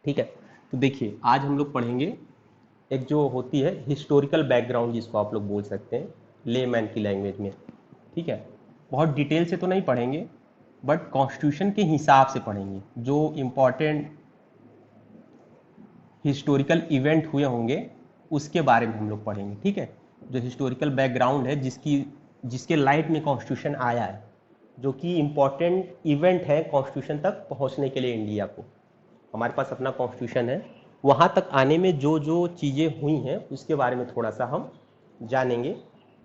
ठीक है। तो देखिए आज हम लोग पढ़ेंगे एक जो होती है हिस्टोरिकल बैकग्राउंड, जिसको आप लोग बोल सकते हैं लेमैन की लैंग्वेज में। ठीक है, बहुत डिटेल से तो नहीं पढ़ेंगे, बट कॉन्स्टिट्यूशन के हिसाब से पढ़ेंगे। जो इम्पोर्टेंट हिस्टोरिकल इवेंट हुए होंगे उसके बारे में हम लोग पढ़ेंगे। ठीक है, जो हिस्टोरिकल बैकग्राउंड है जिसके लाइट में कॉन्स्टिट्यूशन आया है, जो कि इम्पोर्टेंट इवेंट है कॉन्स्टिट्यूशन तक पहुंचने के लिए इंडिया को। हमारे पास अपना कॉन्स्टिट्यूशन है, वहाँ तक आने में जो जो चीज़ें हुई हैं उसके बारे में थोड़ा सा हम जानेंगे।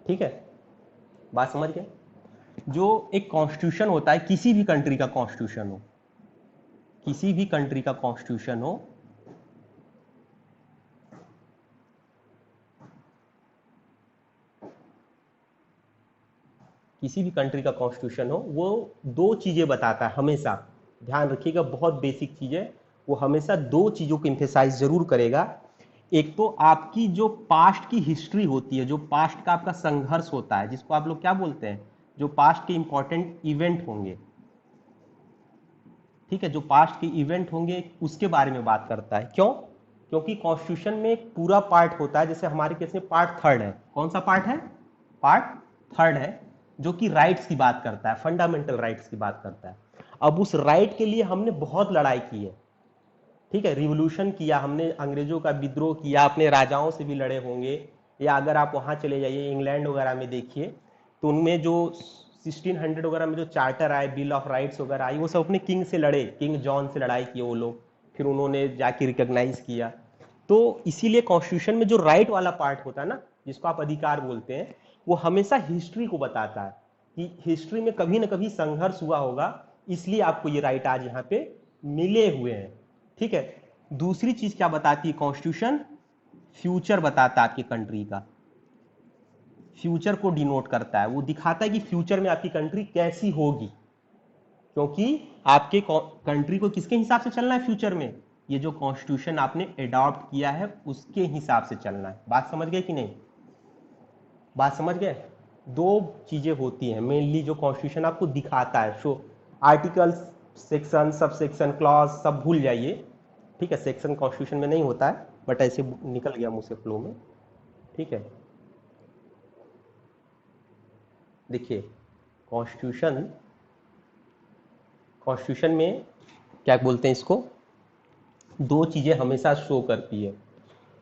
ठीक है, बात समझ गए। जो एक कॉन्स्टिट्यूशन होता है, किसी भी कंट्री का कॉन्स्टिट्यूशन हो, किसी भी कंट्री का कॉन्स्टिट्यूशन हो, किसी भी कंट्री का कॉन्स्टिट्यूशन हो, वो दो चीज़ें बताता है हमेशा। ध्यान रखिएगा, बहुत बेसिक चीज़ है। वो हमेशा दो चीज़ों को इम्फेसाइज जरूर करेगा। एक तो आपकी जो पास्ट की हिस्ट्री होती है, जो पास्ट का आपका संघर्ष होता है, जिसको आप लोग क्या बोलते हैं, जो पास्ट के इंपॉर्टेंट इवेंट होंगे। ठीक है, जो पास्ट के इवेंट होंगे उसके बारे में बात करता है। क्यों? क्योंकि कॉन्स्टिट्यूशन में एक पूरा पार्ट होता है, जैसे हमारे केस में पार्ट थर्ड है। कौन सा पार्ट है? पार्ट थर्ड है, जो कि राइट्स की बात करता है, फंडामेंटल राइट्स की बात करता है। अब उस राइट के लिए हमने बहुत लड़ाई की है। ठीक है, रिवोल्यूशन किया हमने, अंग्रेजों का विद्रोह किया, अपने राजाओं से भी लड़े होंगे। या अगर आप वहाँ चले जाइए इंग्लैंड वगैरह में देखिए, तो उनमें जो 1600 वगैरह में जो चार्टर आए, बिल ऑफ राइट्स वगैरह आई, वो सब अपने किंग से लड़े, किंग जॉन से लड़ाई की वो लोग, फिर उन्होंने जाके रिकॉग्नाइज किया। तो इसीलिए कॉन्स्टिट्यूशन में जो राइट वाला पार्ट होता है ना, जिसको आप अधिकार बोलते हैं, वो हमेशा हिस्ट्री को बताता है कि हिस्ट्री में कभी ना कभी संघर्ष हुआ होगा, इसलिए आपको ये राइट आज यहाँ पे मिले हुए हैं। ठीक है, दूसरी चीज क्या बताती है कॉन्स्टिट्यूशन? फ्यूचर बताता है आपकी कंट्री का, फ्यूचर को डिनोट करता है। वो दिखाता है कि फ्यूचर में आपकी कंट्री कैसी होगी, क्योंकि आपके कंट्री को किसके हिसाब से चलना है फ्यूचर में? ये जो कॉन्स्टिट्यूशन आपने अडॉप्ट किया है उसके हिसाब से चलना है। बात समझ गए कि नहीं? बात समझ गए। दो चीजें होती हैं मेनली जो कॉन्स्टिट्यूशन आपको दिखाता है। Show articles, section, sub section, clause सब भूल जाइए। ठीक है, सेक्शन कॉन्स्टिट्यूशन में नहीं होता है, बट ऐसे निकल गया मुझसे फ्लो में। ठीक है, देखिए कॉन्स्टिट्यूशन, कॉन्स्टिट्यूशन में क्या बोलते हैं इसको, दो चीजें हमेशा शो करती है।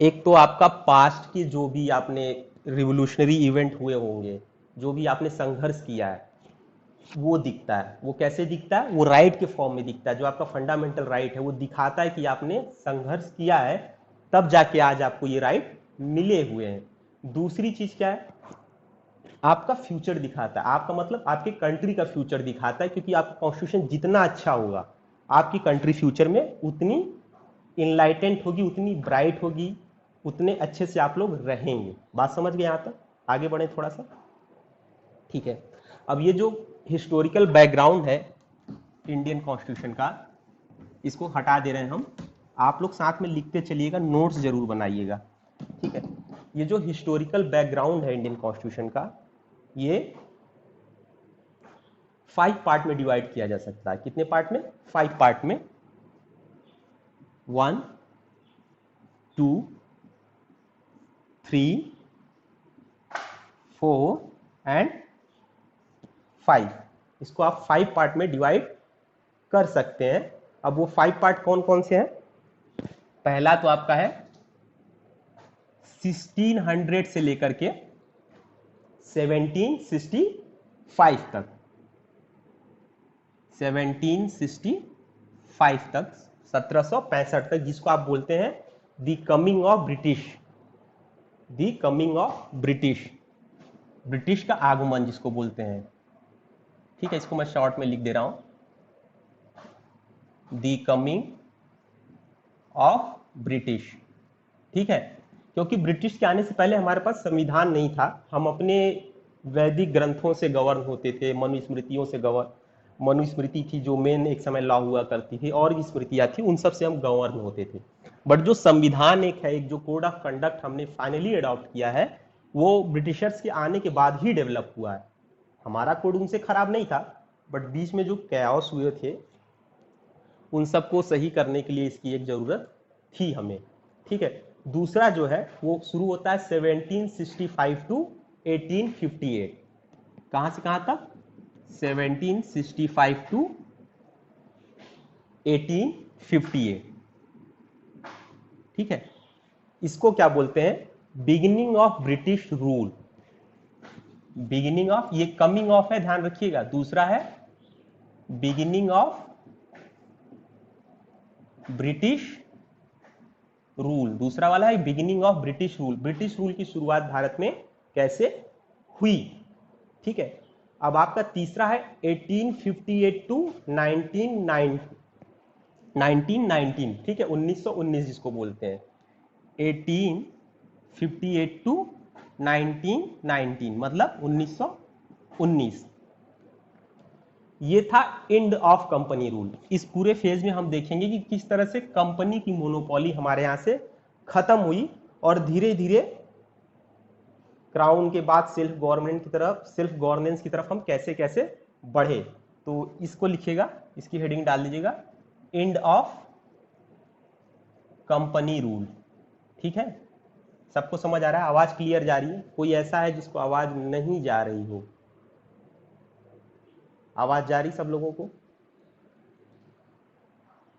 एक तो आपका पास्ट की जो भी आपने रिवोल्यूशनरी इवेंट हुए होंगे, जो भी आपने संघर्ष किया है, वो दिखता है। वो कैसे दिखता है? वो राइट के फॉर्म में दिखता है। जो आपका फंडामेंटल राइट है वो दिखाता है कि आपने संघर्ष किया है, तब जाके आज आपको ये राइट मिले हुए हैं। दूसरी चीज क्या है? आपका फ्यूचर दिखाता है। आपका मतलब आपके कंट्री का फ्यूचर दिखाता है, क्योंकि आपका कॉन्स्टिट्यूशन जितना अच्छा होगा, आपकी कंट्री फ्यूचर में उतनी इनलाइटेंट होगी, उतनी ब्राइट होगी, उतने अच्छे से आप लोग रहेंगे। बात समझ गए यहाँ तक? आगे बढ़े थोड़ा सा। ठीक है, अब ये जो हिस्टोरिकल बैकग्राउंड है इंडियन कॉन्स्टिट्यूशन का, इसको हटा दे रहे हैं हम। आप लोग साथ में लिखते चलिएगा, नोट्स जरूर बनाइएगा। ठीक है, ये जो हिस्टोरिकल बैकग्राउंड है इंडियन कॉन्स्टिट्यूशन का, ये 5 पार्ट में डिवाइड किया जा सकता है। कितने पार्ट में? 5 पार्ट में। 1, 2, 3, 4 एंड 5। इसको आप 5 पार्ट में डिवाइड कर सकते हैं। अब वो 5 पार्ट कौन कौन से हैं? पहला तो आपका है 1600 से लेकर के 1765 तक, 1765 तक, 1765 तक, जिसको आप बोलते हैं the coming of British, the coming of British, British का आगमन जिसको बोलते हैं। ठीक है, इसको मैं शॉर्ट में लिख दे रहा हूं, द कमिंग ऑफ ब्रिटिश। ठीक है, क्योंकि ब्रिटिश के आने से पहले हमारे पास संविधान नहीं था। हम अपने वैदिक ग्रंथों से गवर्न होते थे, मनुस्मृतियों से गवर्न, मनुस्मृति थी जो मेन एक समय लॉ हुआ करती थी, और भी स्मृतियां थी, उन सब से हम गवर्न होते थे। बट जो संविधान एक है, एक जो कोड ऑफ कंडक्ट हमने फाइनली अडॉप्ट किया है, वो ब्रिटिशर्स के आने के बाद ही डेवलप हुआ है। हमारा कोड उनसे खराब नहीं था, बट बीच में जो कैओस हुए थे, उन सबको सही करने के लिए इसकी एक जरूरत थी हमें, ठीक है। दूसरा जो है वो शुरू होता है 1765 टू 1858। कहां से कहां तक? 1765 टू 1858, ठीक है। इसको क्या बोलते हैं? Beginning of British rule. Beginning of, ये कमिंग ऑफ है, ध्यान रखिएगा। दूसरा है बिगिनिंग ऑफ ब्रिटिश रूल, दूसरा वाला है beginning of British rule. British rule की शुरुआत भारत में कैसे हुई, ठीक है। अब आपका तीसरा है 1858 टू 1919, ठीक है, 1919 जिसको बोलते हैं। 1858 टू 1919 मतलब 1919। ये था एंड ऑफ कंपनी रूल। इस पूरे फेज में हम देखेंगे कि किस तरह से कंपनी की मोनोपोली हमारे यहां से खत्म हुई और धीरे धीरे क्राउन के बाद सेल्फ गवर्नमेंट की तरफ, सेल्फ गवर्नेंस की तरफ हम कैसे कैसे बढ़े। तो इसको लिखिएगा, इसकी हेडिंग डाल दीजिएगा, एंड ऑफ कंपनी रूल, ठीक है। सबको समझ आ रहा है? आवाज क्लियर जा रही है? कोई ऐसा है जिसको आवाज नहीं जा रही हो? आवाज जा रही सब लोगों को?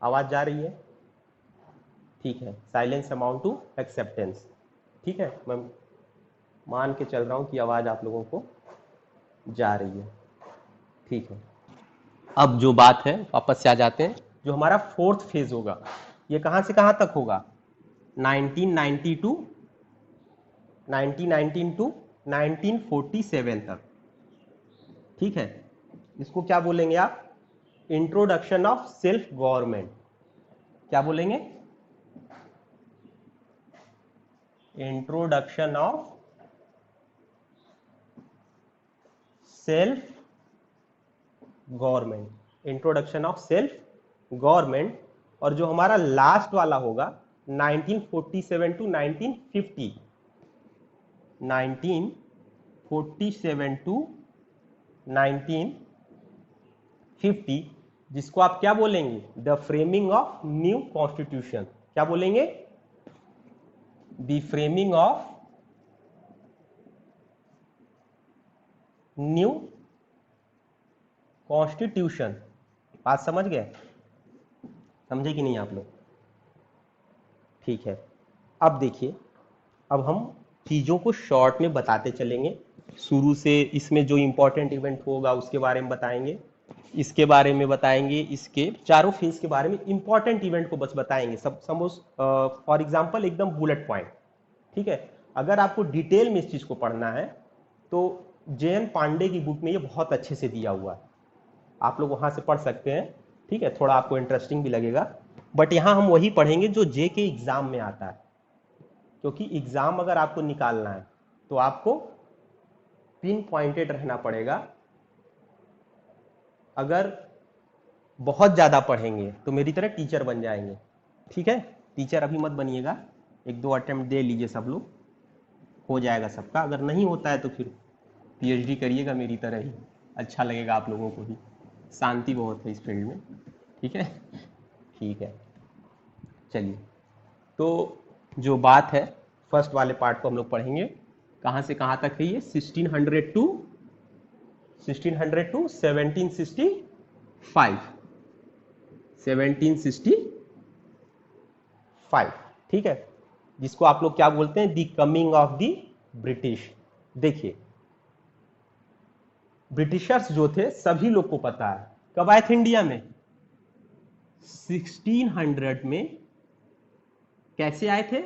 आवाज जा रही है? ठीक है, साइलेंस अमाउंट टू एक्सेप्टेंस, ठीक है। मैं मान के चल रहा हूं कि आवाज आप लोगों को जा रही है, ठीक है। अब जो बात है वापस से आ जाते हैं। जो हमारा फोर्थ फेज होगा ये कहां से कहां तक होगा? 1919 टू 1947 तक, ठीक है। इसको क्या बोलेंगे आप? Introduction of self government. क्या बोलेंगे? Introduction of self government, introduction of self government. और जो हमारा लास्ट वाला होगा 1947 टू 1950, 1947 टू 1950, जिसको आप क्या बोलेंगे? The framing of new constitution. क्या बोलेंगे? The framing of new constitution. बात समझ गए? समझे कि नहीं आप लोग? ठीक है। अब देखिए, अब हम चीजों को शॉर्ट में बताते चलेंगे। शुरू से इसमें जो इंपॉर्टेंट इवेंट होगा उसके बारे में बताएंगे, इसके बारे में बताएंगे, इसके चारों फेज के बारे में इंपॉर्टेंट इवेंट को बस बताएंगे सब। सपोज फॉर एग्जांपल एकदम बुलेट पॉइंट, ठीक है। अगर आपको डिटेल में इस चीज को पढ़ना है तो जे.एन. पांडे की बुक में ये बहुत अच्छे से दिया हुआ है, आप लोग वहां से पढ़ सकते हैं, ठीक है। थोड़ा आपको इंटरेस्टिंग भी लगेगा, बट यहां हम वही पढ़ेंगे जो जे के एग्जाम में आता है। क्योंकि एग्जाम अगर आपको निकालना है तो आपको पिन पॉइंटेड रहना पड़ेगा। अगर बहुत ज्यादा पढ़ेंगे तो मेरी तरह टीचर बन जाएंगे, ठीक है। टीचर अभी मत बनिएगा, एक दो अटेम्प्ट दे लीजिए, सब लोग हो जाएगा सबका। अगर नहीं होता है तो फिर पीएचडी करिएगा मेरी तरह ही, अच्छा लगेगा आप लोगों को भी, शांति बहुत है इस फील्ड में, ठीक है। ठीक है, चलिए। तो जो बात है फर्स्ट वाले पार्ट को हम लोग पढ़ेंगे। कहां से कहां तक है ये? 1600 टू 1765, 1765, ठीक है। जिसको आप लोग क्या बोलते हैं? दी कमिंग ऑफ दी ब्रिटिश। देखिए, ब्रिटिशर्स जो थे सभी लोग को पता है कब आए थे इंडिया में? 1600 में। कैसे आए थे?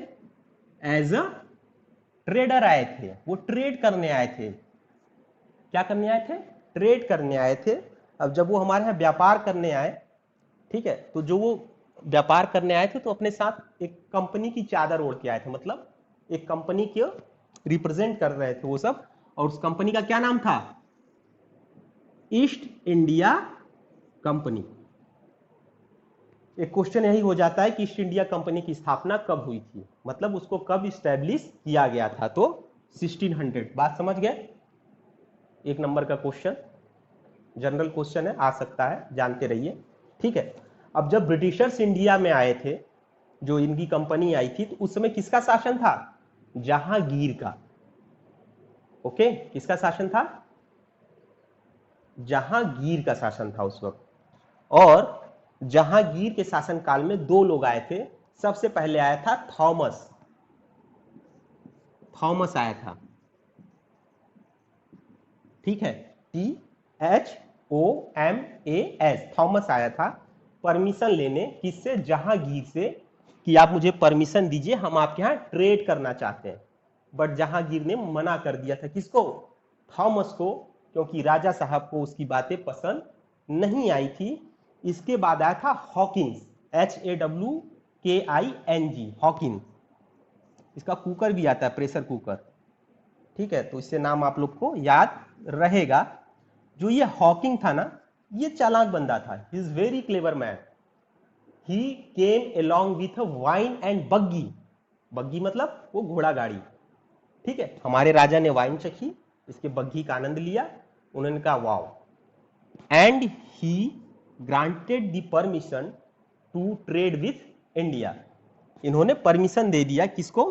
एज अ ट्रेडर आए थे, वो ट्रेड करने आए थे। क्या करने आए थे? ट्रेड करने आए थे। अब जब वो हमारे यहाँ व्यापार करने आए, ठीक है, तो जो वो व्यापार करने आए थे तो अपने साथ एक कंपनी की चादर ओढ़ के आए थे, मतलब एक कंपनी के रिप्रेजेंट कर रहे थे वो सब। और उस कंपनी का क्या नाम था? East India company. एक क्वेश्चन यही हो जाता है कि ईस्ट इंडिया कंपनी की स्थापना कब हुई थी, मतलब उसको कब इस्टेब्लिश किया गया था? तो 1600। बात समझ गए? एक नंबर का क्वेश्चन, जनरल क्वेश्चन है, आ सकता है, जानते रहिए, ठीक है। अब जब ब्रिटिशर्स इंडिया में आए थे, जो इनकी कंपनी आई थी, तो उस समय किसका शासन था? जहांगीर का। ओके, किसका शासन था? जहांगीर का शासन था उस वक्त। और जहांगीर के शासनकाल में दो लोग आए थे। सबसे पहले आया था थॉमस आया था, ठीक है, THOMAS, थॉमस आया था परमिशन लेने, किससे? जहांगीर से, कि आप मुझे परमिशन दीजिए, हम आपके यहां ट्रेड करना चाहते हैं। बट जहांगीर ने मना कर दिया था। किसको? थॉमस को, क्योंकि राजा साहब को उसकी बातें पसंद नहीं आई थी। इसके बाद आया था हॉकिंस, HAWKING, हॉकिंस। इसका कुकर भी आता है, प्रेशर कुकर, ठीक है, तो इससे नाम आप लोग को याद रहेगा। जो ये हॉकिंग था ना, ये चालाक बंदा था, he is very clever man. He came along with wine and buggy, buggy मतलब वो घोड़ा गाड़ी, ठीक है। हमारे राजा ने वाइन चखी, इसके बग्घी का आनंद लिया, उन्होंने कहा wow, and he granted the permission to trade with India. इन्होंने परमिशन दे दिया, किसको?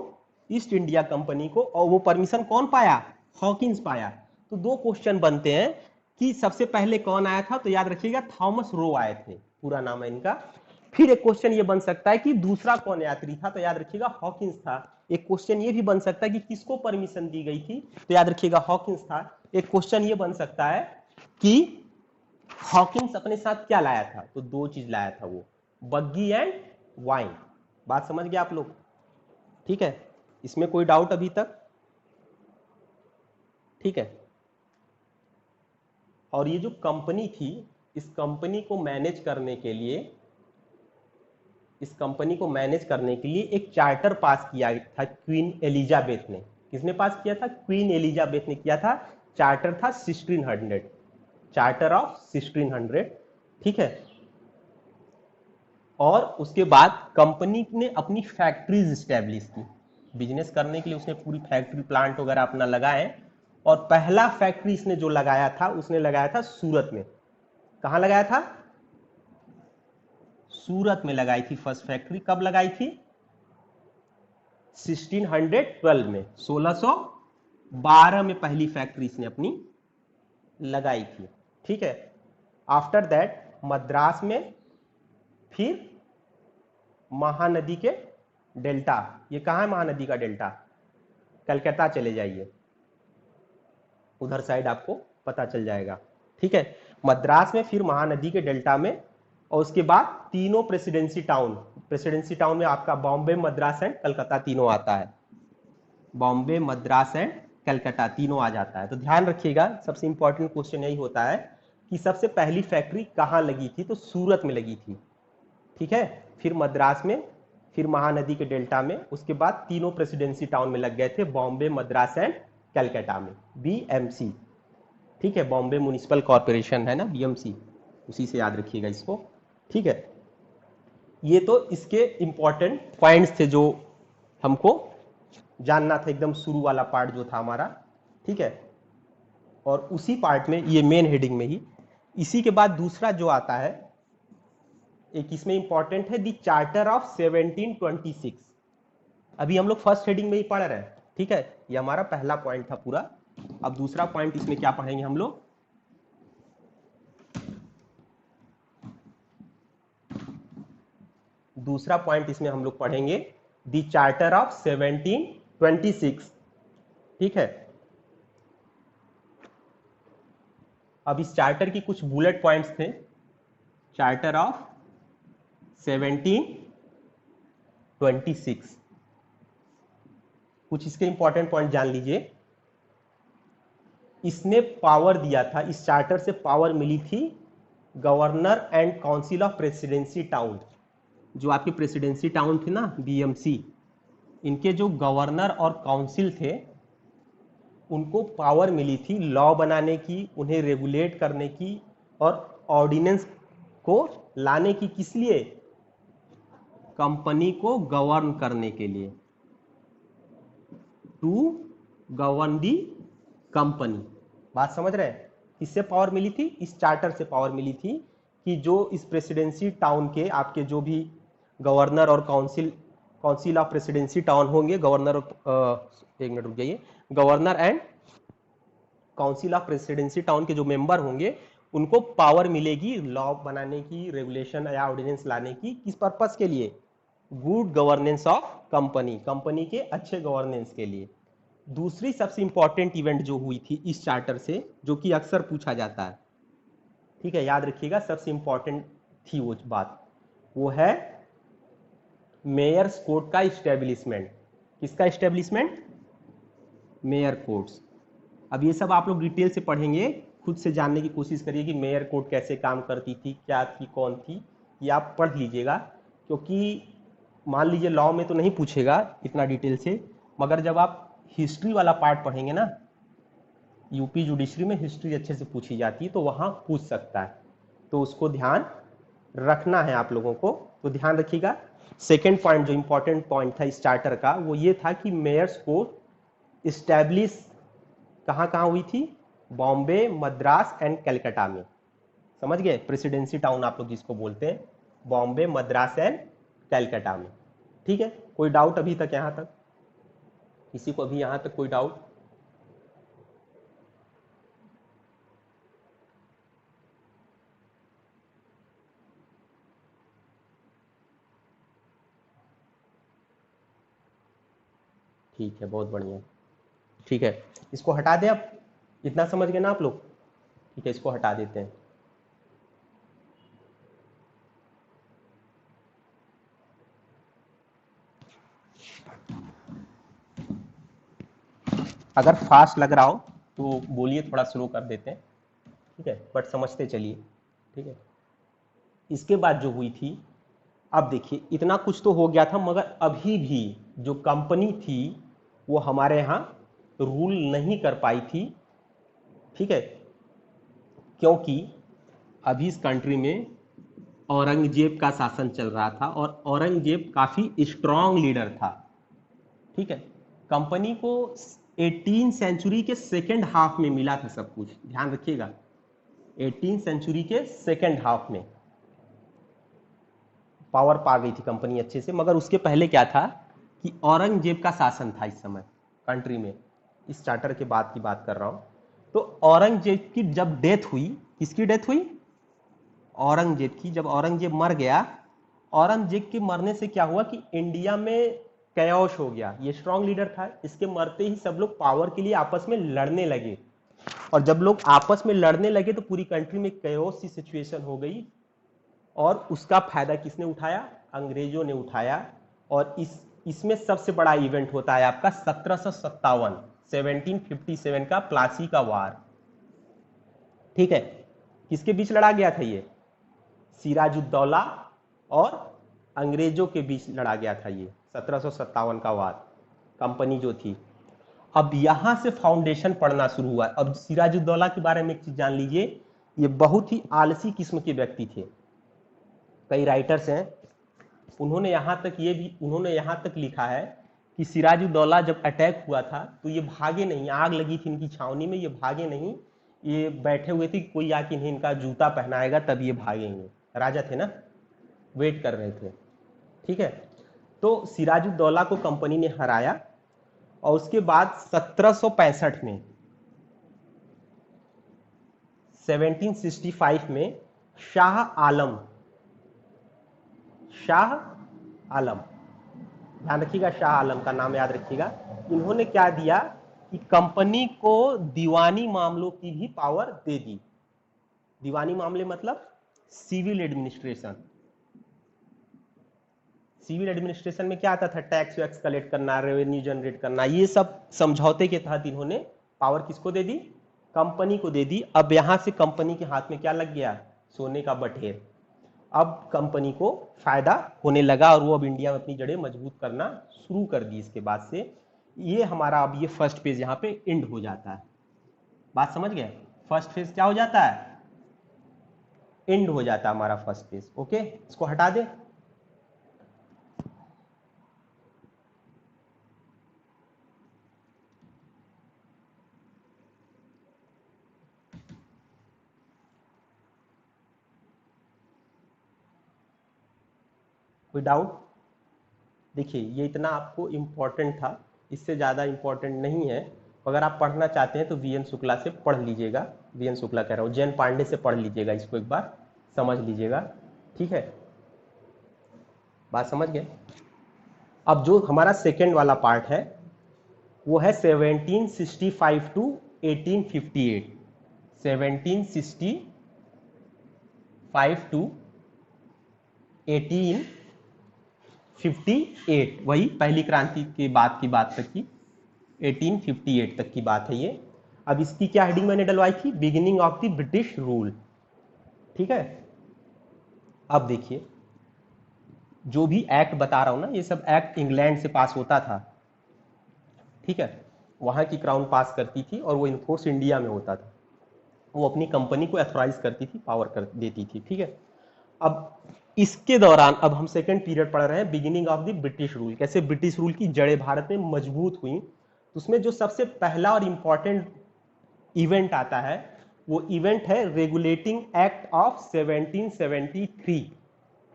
ईस्ट इंडिया कंपनी को। और वो परमिशन कौन पाया? हॉकिंस पाया। तो दो क्वेश्चन बनते हैं कि सबसे पहले कौन आया था, तो याद रखिएगा थॉमस रो आए थे, पूरा नाम है इनका। फिर एक क्वेश्चन ये बन सकता है कि दूसरा कौन यात्री था, तो याद रखिएगा हॉकिंस था। एक क्वेश्चन ये भी बन सकता है कि किसको परमिशन दी गई थी, तो याद रखिएगा हॉकिंस था। एक क्वेश्चन ये बन सकता है कि हॉकिंस अपने साथ क्या लाया था, तो दो चीज लाया था वो, बग्गी एंड वाइन। बात समझ गए आप लोग? ठीक है, इसमें कोई डाउट अभी तक? ठीक है। और ये जो कंपनी थी, इस कंपनी को मैनेज करने के लिए, एक चार्टर पास किया था क्वीन एलिजाबेथ ने। किसने पास किया था? क्वीन एलिजाबेथ ने किया था। चार्टर था 1600, चार्टर ऑफ 1600, ठीक है। और उसके बाद कंपनी ने अपनी फैक्ट्रीज स्टैब्लिश की, बिजनेस करने के लिए उसने पूरी फैक्ट्री प्लांट वगैरह अपना लगाए। और पहला फैक्ट्री इसने जो लगाया था, उसने लगाया था सूरत में। कहां लगाया था? सूरत में लगाई थी फर्स्ट फैक्ट्री। कब लगाई थी? 1612 में, 1612 में पहली फैक्ट्री इसने अपनी लगाई थी, ठीक है। आफ्टर दैट मद्रास में, फिर महानदी के डेल्टा, ये कहां है महानदी का डेल्टा? कलकत्ता चले जाइए, उधर साइड आपको पता चल जाएगा, ठीक है। मद्रास में, फिर महानदी के डेल्टा में, और उसके बाद तीनों प्रेसिडेंसी टाउन में आपका बॉम्बे, मद्रास एंड कलकत्ता तीनों आता है। बॉम्बे, मद्रास एंड कलकत्ता तीनों आ जाता है। तो ध्यान रखिएगा, सबसे इंपॉर्टेंट क्वेश्चन यही होता है कि सबसे पहली फैक्ट्री कहां लगी थी, तो सूरत में लगी थी, ठीक है। फिर मद्रास में, फिर महानदी के डेल्टा में, उसके बाद तीनों प्रेसिडेंसी टाउन में लग गए थे, बॉम्बे, मद्रास एंड कलकत्ता में, BMC, ठीक है। बॉम्बे म्युनिसिपल कॉर्पोरेशन है ना, BMC, उसी से याद रखिएगा इसको, ठीक है। ये तो इसके इंपॉर्टेंट पॉइंट्स थे जो हमको जानना था, एकदम शुरू वाला पार्ट जो था हमारा, ठीक है। और उसी पार्ट में, ये मेन हेडिंग में ही, इसी के बाद दूसरा जो आता है, एक इसमें इंपॉर्टेंट है, दी चार्टर ऑफ 1726। अभी हम लोग फर्स्ट हेडिंग में ही पढ़ रहे हैं, ठीक है। ये हमारा पहला पॉइंट था पूरा। अब दूसरा पॉइंट इसमें क्या पढ़ेंगे हम लोग? दूसरा पॉइंट इसमें हम लोग पढ़ेंगे दी चार्टर ऑफ 1726, ठीक है। अब इस चार्टर की कुछ बुलेट पॉइंट्स थे। चार्टर ऑफ 1726, कुछ इसके इंपॉर्टेंट पॉइंट जान लीजिए। इसने पावर दिया था, इस चार्टर से पावर मिली थी governor and council of presidency town. जो आपके प्रेसिडेंसी टाउन थे ना, BMC, इनके जो गवर्नर और काउंसिल थे, उनको पावर मिली थी लॉ बनाने की, उन्हें रेगुलेट करने की, और ऑर्डिनेंस को लाने की। किस लिए? कंपनी को गवर्न करने के लिए, टू गवर्न दी कंपनी। बात समझ रहे हैं? किससे पावर मिली थी? इस चार्टर से पावर मिली थी कि जो इस प्रेसिडेंसी टाउन के आपके जो भी गवर्नर और काउंसिल ऑफ प्रेसिडेंसी टाउन होंगे, गवर्नर, एक मिनट रुक जाइए, governor and council of presidency town के जो मेंबर होंगे उनको पावर मिलेगी लॉ बनाने की, रेगुलेशन या ऑर्डिनेंस लाने की। किस पर्पस के लिए? Good governance of company, company के अच्छे गवर्नेंस के लिए। दूसरी सबसे इंपॉर्टेंट इवेंट जो हुई थी इस चार्टर से, जो कि अक्सर पूछा जाता है, ठीक है, याद रखिएगा, सबसे इंपॉर्टेंट थी वो बात, वो है मेयर्स कोर्ट का इस्टेब्लिशमेंट। किसका इस्टेब्लिशमेंट? Mayor courts. अब ये सब आप लोग डिटेल से पढ़ेंगे, खुद से जानने की कोशिश करिए कि मेयर कोर्ट कैसे काम करती थी, क्या थी, कौन थी, ये आप पढ़ लीजिएगा। क्योंकि मान लीजिए लॉ में तो नहीं पूछेगा इतना डिटेल से, मगर जब आप हिस्ट्री वाला पार्ट पढ़ेंगे ना, यूपी जुडिशरी में हिस्ट्री अच्छे से पूछी जाती है तो वहां पूछ सकता है, तो उसको ध्यान रखना है आप लोगों को, तो ध्यान रखिएगा। सेकेंड पॉइंट जो इंपॉर्टेंट पॉइंट था इस चार्टर का, वो ये था कि मेयर्स कोर्ट इस्टेब्लिश कहां कहां हुई थी? बॉम्बे, मद्रास एंड कलकत्ता में। समझ गए? प्रेसिडेंसी टाउन आप लोग जिसको बोलते हैं, बॉम्बे, मद्रास एंड कलकत्ता में। ठीक है, कोई डाउट अभी तक? यहां तक किसी को अभी यहां तक कोई डाउट? ठीक है, बहुत बढ़िया। ठीक है, इसको हटा दें अब, इतना समझ गए ना आप लोग? ठीक है, इसको हटा देते हैं। अगर फास्ट लग रहा हो तो बोलिए, थोड़ा स्लो कर देते हैं, ठीक है, बट समझते चलिए। ठीक है, इसके बाद जो हुई थी, अब देखिए इतना कुछ तो हो गया था, मगर अभी भी जो कंपनी थी वो हमारे यहाँ रूल नहीं कर पाई थी। ठीक है, क्योंकि अभी इस कंट्री में औरंगजेब का शासन चल रहा था और औरंगजेब काफी स्ट्रांग लीडर था। ठीक है, कंपनी को 18 सेंचुरी के सेकेंड हाफ में मिला था सब कुछ, ध्यान रखिएगा, 18 सेंचुरी के सेकेंड हाफ में पावर पा गई थी कंपनी अच्छे से। मगर उसके पहले क्या था कि औरंगजेब का शासन था इस समय कंट्री में, इस चार्टर के बाद की बात कर रहा हूं। तो औरंगजेब की जब डेथ हुई, किसकी डेथ हुई? औरंगजेब की। जब औरंगजेब मर गया, औरंगजेब के मरने से क्या हुआ कि इंडिया में कैओस हो गया। ये स्ट्रांग लीडर था, इसके मरते ही सब लोग पावर के लिए आपस में लड़ने लगे, और जब लोग आपस में लड़ने लगे तो पूरी कंट्री में कैओस सी सिचुएशन हो गई। और उसका फायदा किसने उठाया? अंग्रेजों ने उठाया। और इसमें सबसे बड़ा इवेंट होता है आपका 1757, 1757 का प्लासी का वार। ठीक है, किसके बीच लड़ा गया था ये? सिराजुद्दौला और अंग्रेजों के बीच लड़ा गया था ये 1757 का वार, कंपनी जो थी। अब यहां से फाउंडेशन पड़ना शुरू हुआ। अब सिराजुद्दौला के बारे में एक चीज जान लीजिए, ये बहुत ही आलसी किस्म के व्यक्ति थे। कई राइटर्स हैं, उन्होंने यहां तक लिखा है कि सिराजुद्दौला जब अटैक हुआ था तो ये भागे नहीं, आग लगी थी इनकी छावनी में, ये भागे नहीं, ये बैठे हुए थे कि कोई आके इन्हें इनका जूता पहनाएगा तब ये भागेंगे। राजा थे ना, वेट कर रहे थे। ठीक है, तो सिराजुद्दौला को कंपनी ने हराया। और उसके बाद 1765 में, 1765 में शाह आलम, शाह आलम, ध्यान रखिएगा, शाह आलम का नाम याद रखिएगा। इन्होंने क्या दिया कि कंपनी को दीवानी मामलों की भी पावर दे दी। दीवानी मामले मतलब सिविल एडमिनिस्ट्रेशन। सिविल एडमिनिस्ट्रेशन में क्या आता था? टैक्स वैक्स कलेक्ट करना, रेवेन्यू जनरेट करना, ये सब समझौते के तहत इन्होंने पावर किसको दे दी? कंपनी को दे दी। अब यहां से कंपनी के हाथ में क्या लग गया? सोने का बटेर। अब कंपनी को फायदा होने लगा और वो अब इंडिया में अपनी जड़ें मजबूत करना शुरू कर दी। इसके बाद से ये हमारा अब ये फर्स्ट फेज यहां पे एंड हो जाता है। बात समझ गए? फर्स्ट फेज क्या हो जाता है? एंड हो जाता है हमारा फर्स्ट फेज। ओके, इसको हटा दे। कोई डाउट? देखिए ये इतना आपको इम्पोर्टेंट था, इससे ज़्यादा इम्पोर्टेंट नहीं है। अगर आप पढ़ना चाहते हैं तो वीएन शुक्ला से पढ़ लीजिएगा, वीएन शुक्ला कह रहा हूँ, जैन पांडे से पढ़ लीजिएगा, इसको एक बार समझ लीजिएगा। ठीक है, बात समझ गए? अब जो हमारा सेकेंड वाला पार्ट है वो है 1765 टू 1858। 1765 टू 1858, वही पहली क्रांति के बाद की बात तक की, 1858 तक की बात है ये। अब इसकी क्या हेडिंग मैंने डलवाई थी? Beginning of the British rule. ठीक है, अब देखिए जो भी एक्ट बता रहा हूं ना, ये सब एक्ट इंग्लैंड से पास होता था। ठीक है, वहां की क्राउन पास करती थी और वो इन्फोर्स इंडिया में होता था। वो अपनी कंपनी को अथोराइज करती थी, पावर कर देती थी। ठीक है, अब इसके दौरान अब हम सेकेंड पीरियड पढ़ रहे हैं, beginning of the British rule. कैसे ब्रिटिश रूल की जड़ें भारत में मजबूत हुई, तो उसमें जो सबसे पहला और इंपॉर्टेंट इवेंट आता है वो इवेंट है रेगुलेटिंग एक्ट ऑफ 1773।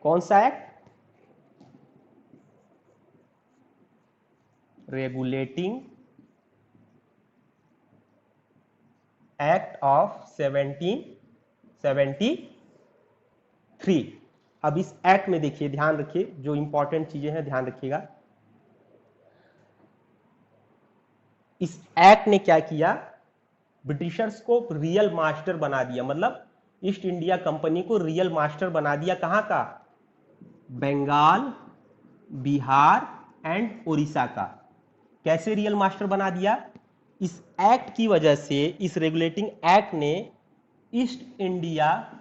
कौन सा एक्ट? Regulating act of 1773। अब इस एक्ट में देखिए, ध्यान रखिए, जो इंपॉर्टेंट चीजें हैं ध्यान रखिएगा। इस एक्ट ने क्या किया? ब्रिटिशर्स को रियल मास्टर बना दिया, मतलब ईस्ट इंडिया कंपनी को रियल मास्टर बना दिया। कहां का? बंगाल, बिहार एंड उड़ीसा का। कैसे रियल मास्टर बना दिया? इस एक्ट की वजह से, इस रेगुलेटिंग एक्ट ने ईस्ट इंडिया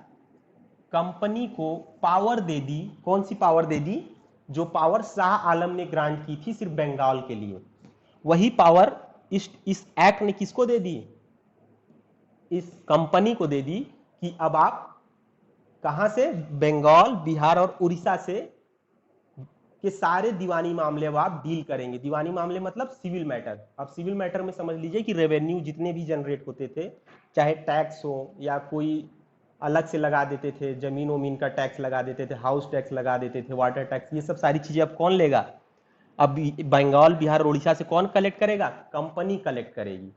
कंपनी को पावर दे दी। कौन सी पावर दे दी? जो पावर शाह आलम ने ग्रांट की थी सिर्फ बंगाल के लिए, वही पावर इस एक्ट ने किसको दे दी? इस कंपनी को दे दी कि अब आप कहां से? बंगाल, बिहार और उड़ीसा से के सारे दीवानी मामले अब आप डील करेंगे। दीवानी मामले मतलब सिविल मैटर। अब सिविल मैटर में समझ लीजिए कि रेवेन्यू जितने भी जनरेट होते थे, चाहे टैक्स हो या कोई अलग से लगा देते थे, जमीन वमीन का टैक्स लगा देते थे, हाउस टैक्स लगा देते थे, वाटर टैक्स, ये सब सारी चीजें अब कौन लेगा? अब बंगाल, बिहार, उड़ीसा से कौन कलेक्ट करेगा? कंपनी कलेक्ट करेगी।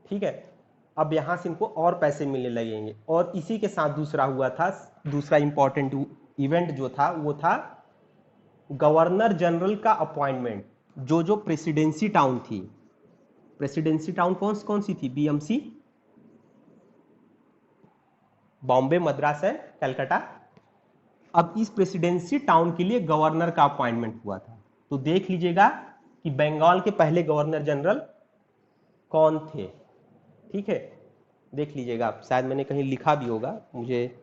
ठीक है, अब यहां से इनको और पैसे मिलने लगेंगे। और इसी के साथ दूसरा हुआ था, दूसरा इंपॉर्टेंट इवेंट जो था वो था गवर्नर जनरल का अपॉइंटमेंट। जो प्रेसिडेंसी टाउन थी, प्रेसिडेंसी टाउन कौन कौन सी थी? BMC, Bombay, Madras and Calcutta. अब इस प्रेसिडेंसी टाउन के लिए गवर्नर का अपॉइंटमेंट हुआ था। तो देख लीजिएगा कि बंगाल के पहले गवर्नर जनरल कौन थे। ठीक है, देख लीजिएगा आप, शायद मैंने कहीं लिखा भी होगा, मुझे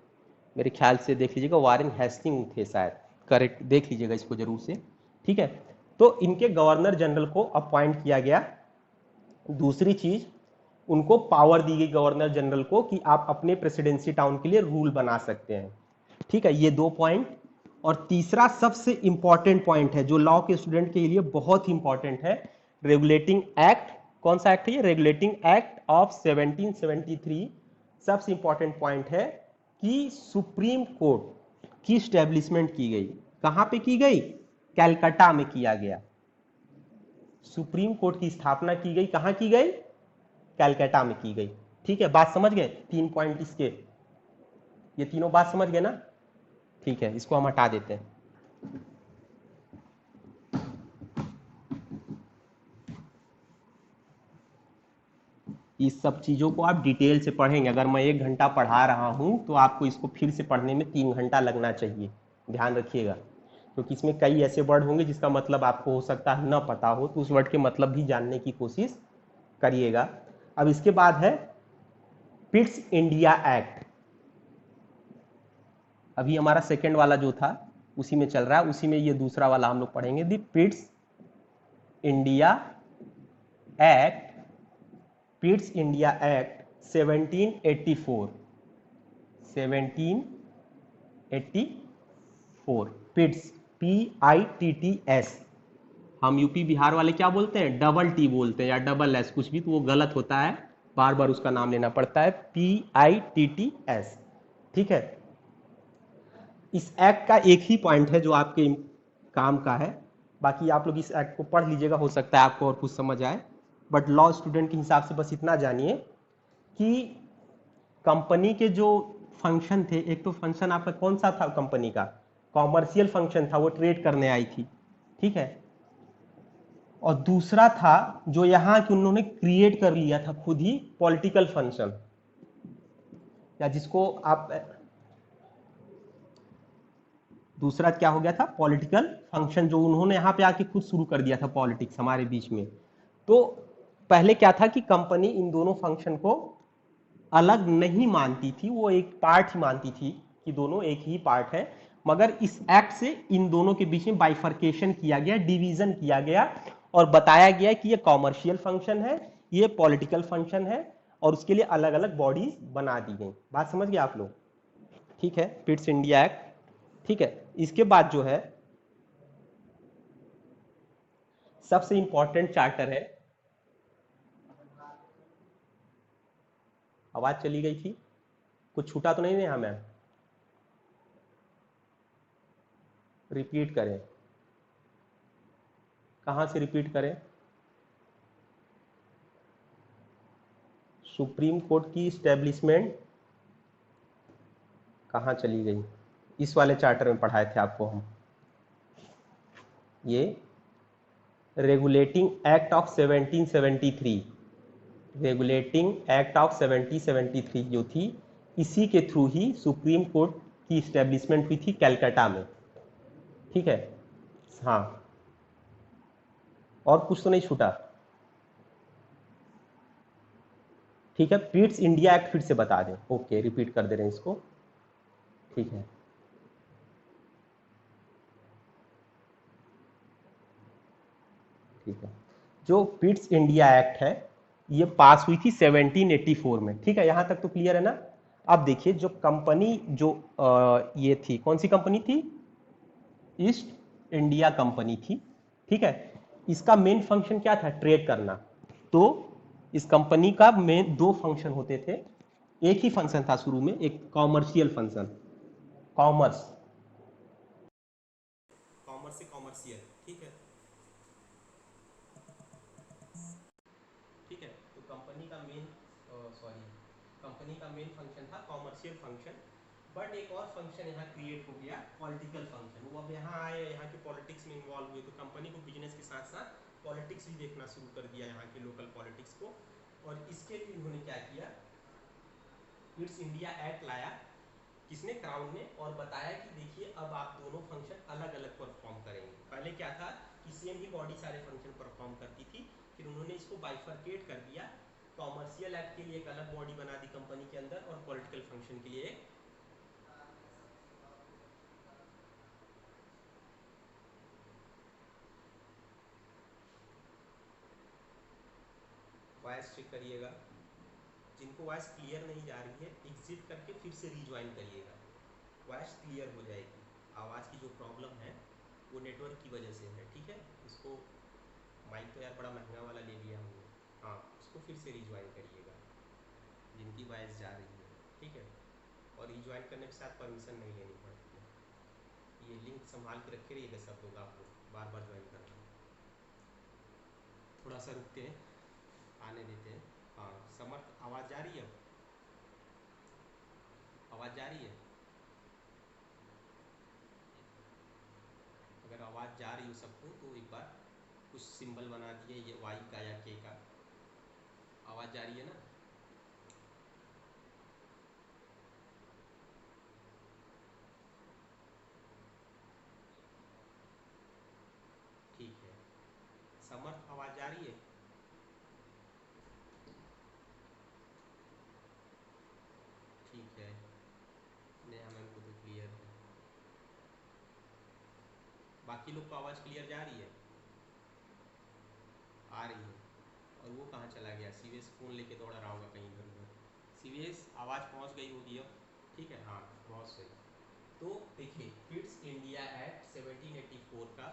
मेरे ख्याल से देख लीजिएगा, वारेन हेस्टिंग थे शायद, करेक्ट, देख लीजिएगा इसको जरूर से। ठीक है, तो इनके गवर्नर जनरल को अपॉइंट किया गया। दूसरी चीज, उनको पावर दी गई गवर्नर जनरल को कि आप अपने प्रेसिडेंसी टाउन के लिए रूल बना सकते हैं। ठीक है, ये 2 पॉइंट। और तीसरा सबसे इंपॉर्टेंट पॉइंट है जो लॉ के स्टूडेंट के लिए बहुत ही इंपॉर्टेंट है, रेगुलेटिंग एक्ट। कौन सा एक्ट है ये? Regulating act of 1773। सबसे इंपॉर्टेंट पॉइंट है कि सुप्रीम कोर्ट की स्टैब्लिशमेंट की गई। कहां पे की गई? कलकत्ता में किया गया। सुप्रीम कोर्ट की स्थापना की गई, कहां की गई? कलकत्ता में की गई। ठीक है, बात समझ गए? 3 पॉइंट इसके, ये तीनों बात समझ गए ना? ठीक है, इसको हम हटा देते हैं। इस सब चीजों को आप डिटेल से पढ़ेंगे। अगर मैं 1 घंटा पढ़ा रहा हूं तो आपको इसको फिर से पढ़ने में 3 घंटा लगना चाहिए, ध्यान रखिएगा। क्योंकि इसमें कई ऐसे वर्ड होंगे जिसका मतलब आपको हो सकता है न पता हो, तो उस वर्ड के मतलब भी जानने की कोशिश करिएगा। अब इसके बाद है पिट्स इंडिया एक्ट। अभी हमारा सेकेंड वाला जो था उसी में चल रहा है, उसी में ये दूसरा वाला हम लोग पढ़ेंगे, the Pitt's India act. Pitt's India act 1784, 1784। पिट्स, PITTS। हम यूपी बिहार वाले क्या बोलते हैं? डबल टी बोलते हैं या डबल एस, कुछ भी, तो वो गलत होता है, बार बार उसका नाम लेना पड़ता है, PITTS। ठीक है, इस एक्ट का एक ही पॉइंट है जो आपके काम का है। बाकी आप लोग इस एक्ट को पढ़ लीजिएगा, हो सकता है आपको और कुछ समझ आए, बट लॉ स्टूडेंट के हिसाब से बस इतना जानिए कि कंपनी के जो फंक्शन थे, एक तो फंक्शन आपका कौन सा था कंपनी का, कॉमर्शियल फंक्शन था, वो ट्रेड करने आई थी, ठीक है। और दूसरा था जो यहाँ कि उन्होंने क्रिएट कर लिया था खुद ही, पॉलिटिकल फंक्शन, या जिसको आप, दूसरा क्या हो गया था, पॉलिटिकल फंक्शन, जो उन्होंने यहाँ पे आके खुद शुरू कर दिया था पॉलिटिक्स हमारे बीच में। तो पहले क्या था कि कंपनी इन दोनों फंक्शन को अलग नहीं मानती थी, वो एक पार्ट ही मानती थी कि दोनों एक ही पार्ट है। मगर इस एक्ट से इन दोनों के बीच में बाइफर्केशन किया गया, डिवीजन किया गया, और बताया गया कि ये कॉमर्शियल फंक्शन है, ये पॉलिटिकल फंक्शन है, और उसके लिए अलग अलग बॉडीज बना दी गई। बात समझ गए आप लोग? ठीक है, पिट्स इंडिया एक्ट। ठीक है, इसके बाद जो है सबसे इंपॉर्टेंट चार्टर है, आवाज चली गई थी, कुछ छूटा तो नहीं है यहाँ मैम? रिपीट करें, कहां से रिपीट करें? सुप्रीम कोर्ट की स्टैब्लिशमेंट कहाँ चली गई? इस वाले चार्टर में पढ़ाए थे आपको हम, ये regulating act of 1773, regulating act of 1773 जो थी, इसी के थ्रू ही सुप्रीम कोर्ट की स्टैब्लिशमेंट हुई थी कैलकाटा में। ठीक है, हाँ, और कुछ तो नहीं छूटा? ठीक है, पिट्स इंडिया एक्ट फिर से बता दें, ओके रिपीट कर दे रहे हैं इसको। ठीक है, ठीक है, जो पिट्स इंडिया एक्ट है ये पास हुई थी 1784 में। ठीक है, यहां तक तो क्लियर है ना? अब देखिए, जो कंपनी जो ये थी, कौन सी कंपनी थी? ईस्ट इंडिया कंपनी थी। ठीक है, इसका मेन फंक्शन क्या था? ट्रेड करना। तो इस कंपनी का मेन दो फंक्शन होते थे, एक ही फंक्शन था शुरू में, एक कॉमर्शियल फंक्शन, कॉमर्स, कॉमर्स से कॉमर्शियल। ठीक है, ठीक है, तो कंपनी का मेन, सॉरी, कंपनी का मेन फंक्शन था कॉमर्शियल फंक्शन, बट एक और फंक्शन यहाँ क्रिएट हो गया, पॉलिटिकल फंक्शन। वो अब यहाँ आए, यहाँ के पॉलिटिक्स में इन्वॉल्व हुए, तो कंपनी को बिजनेस के साथ साथ पॉलिटिक्स भी देखना शुरू कर दिया, यहाँ के लोकल पॉलिटिक्स को। और इसके लिए उन्होंने क्या किया, इट्स इंडिया एक्ट लाया, किसने? क्राउन ने, और बताया कि देखिए अब आप दोनों फंक्शन अलग अलग परफॉर्म करेंगे। पहले क्या था कि सेम ही बॉडी सारे फंक्शन परफॉर्म करती थी, फिर उन्होंने इसको बाइफर्केट कर दिया, कॉमर्शियल एक्ट के लिए एक अलग बॉडी बना दी कंपनी के अंदर, और पॉलिटिकल फंक्शन के लिए एक। वॉइस चेक करिएगा, जिनको वॉइस क्लियर नहीं जा रही है एग्जिट करके फिर से रीज्वाइन करिएगा, वॉइस क्लियर हो जाएगी। आवाज़ की जो प्रॉब्लम है वो नेटवर्क की वजह से है। ठीक है, इसको, माइक तो यार बड़ा महंगा वाला ले लिया हमने, हाँ, इसको फिर से रीज्वाइन करिएगा जिनकी वॉइस जा रही है। ठीक है, और रीज्वाइन करने के साथ परमिशन नहीं लेनी पड़ती है। ये लिंक संभाल के रखे रहिएगा सब लोग, आप लोग बार बार ज्वाइन करना। थोड़ा सा रुकते हैं, आने देते हैं। हाँ, समर्थ आवाज़ जा रही है? आवाज़ जा रही है? अगर आवाज़ जा रही हो सबको तो एक बार कुछ सिंबल बना दिए, ये वाई का या के का। आवाज़ जा रही है ना? ठीक है, समर्थ आवाज़ जा रही है? ठीक है, नेहा मैम को तो क्लियर है, बाकी लोग को आवाज़ क्लियर जा रही है? आ रही है। और वो कहाँ चला गया? सीवीएस फ़ोन लेके दौड़ा रहा होगा कहीं इधर उधर। सीवीएस आवाज़ पहुँच गई होगी अब? ठीक है, हाँ, बहुत सही। तो देखिए, फिट्स इंडिया एक्ट 1784 का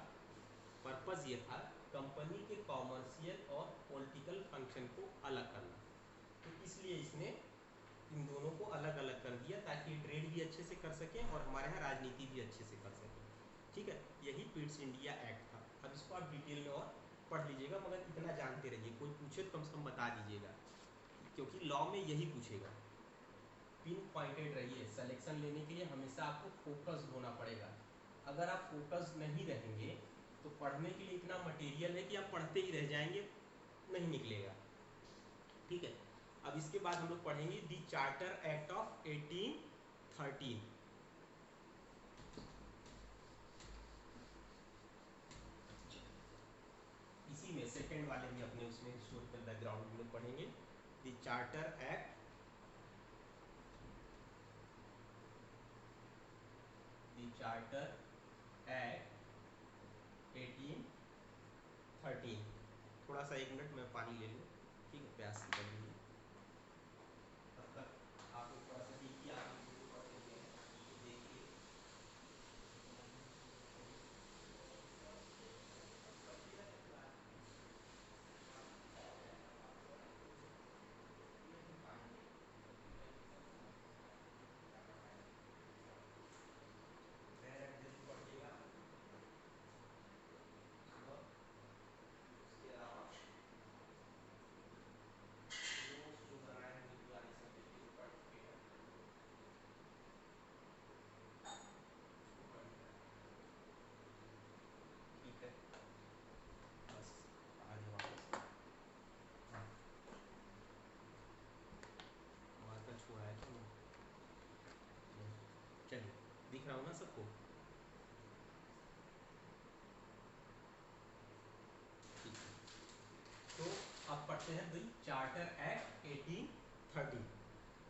पर्पज़ ये था, कंपनी के कॉमर्शियल और पॉलिटिकल फंक्शन को अलग करना। तो इसलिए इसने इन दोनों को अलग अलग कर दिया, ताकि ट्रेड भी अच्छे से कर सकें और हमारे यहाँ राजनीति भी अच्छे से कर सकें। ठीक है, यही पिट्स इंडिया एक्ट था। अब इसको आप डिटेल में और पढ़ लीजिएगा, मगर इतना जानते रहिए, कोई पूछे तो कम से कम बता दीजिएगा, क्योंकि लॉ में यही पूछेगा। पिन पॉइंटेड रहिए, सिलेक्शन लेने के लिए हमेशा आपको फोकस्ड होना पड़ेगा। अगर आप फोकस्ड नहीं रहेंगे तो पढ़ने के लिए इतना मटेरियल है कि आप पढ़ते ही रह जाएंगे, नहीं निकलेगा। ठीक है, अब इसके बाद हम लोग पढ़ेंगे दी चार्टर एक्ट ऑफ 1813। इसी में सेकेंड वाले में अपने उसमें हिस्टोरिकल बैकग्राउंड हम लोग पढ़ेंगे दी चार्टर एक्ट, दी चार्टर एक्ट 1813। थोड़ा सा 1 मिनट में पानी ले लूँ, ठीक है, प्यास से कर लीजिए, तब तक आप लोग थोड़ा सा देखिए, आप लोग वीडियो पढ़ते हुए हैं, तो देखिए। डायरेक्ट जल्दी पढ़िएगा, सुबह, उसके अलावा नोट्स जो बनाए हैं पुराने सब्जेक्ट के जो पढ़ चुके हैं उसको पढ़िएगा। ठीक है, बस आ जाओ वापस। हाँ, मार्कर छोड़ा है तो चलिए, दिख रहा हूँ ना सबको? ठीक है, तो अब पढ़ते हैं दी चार्टर एक्ट 1813।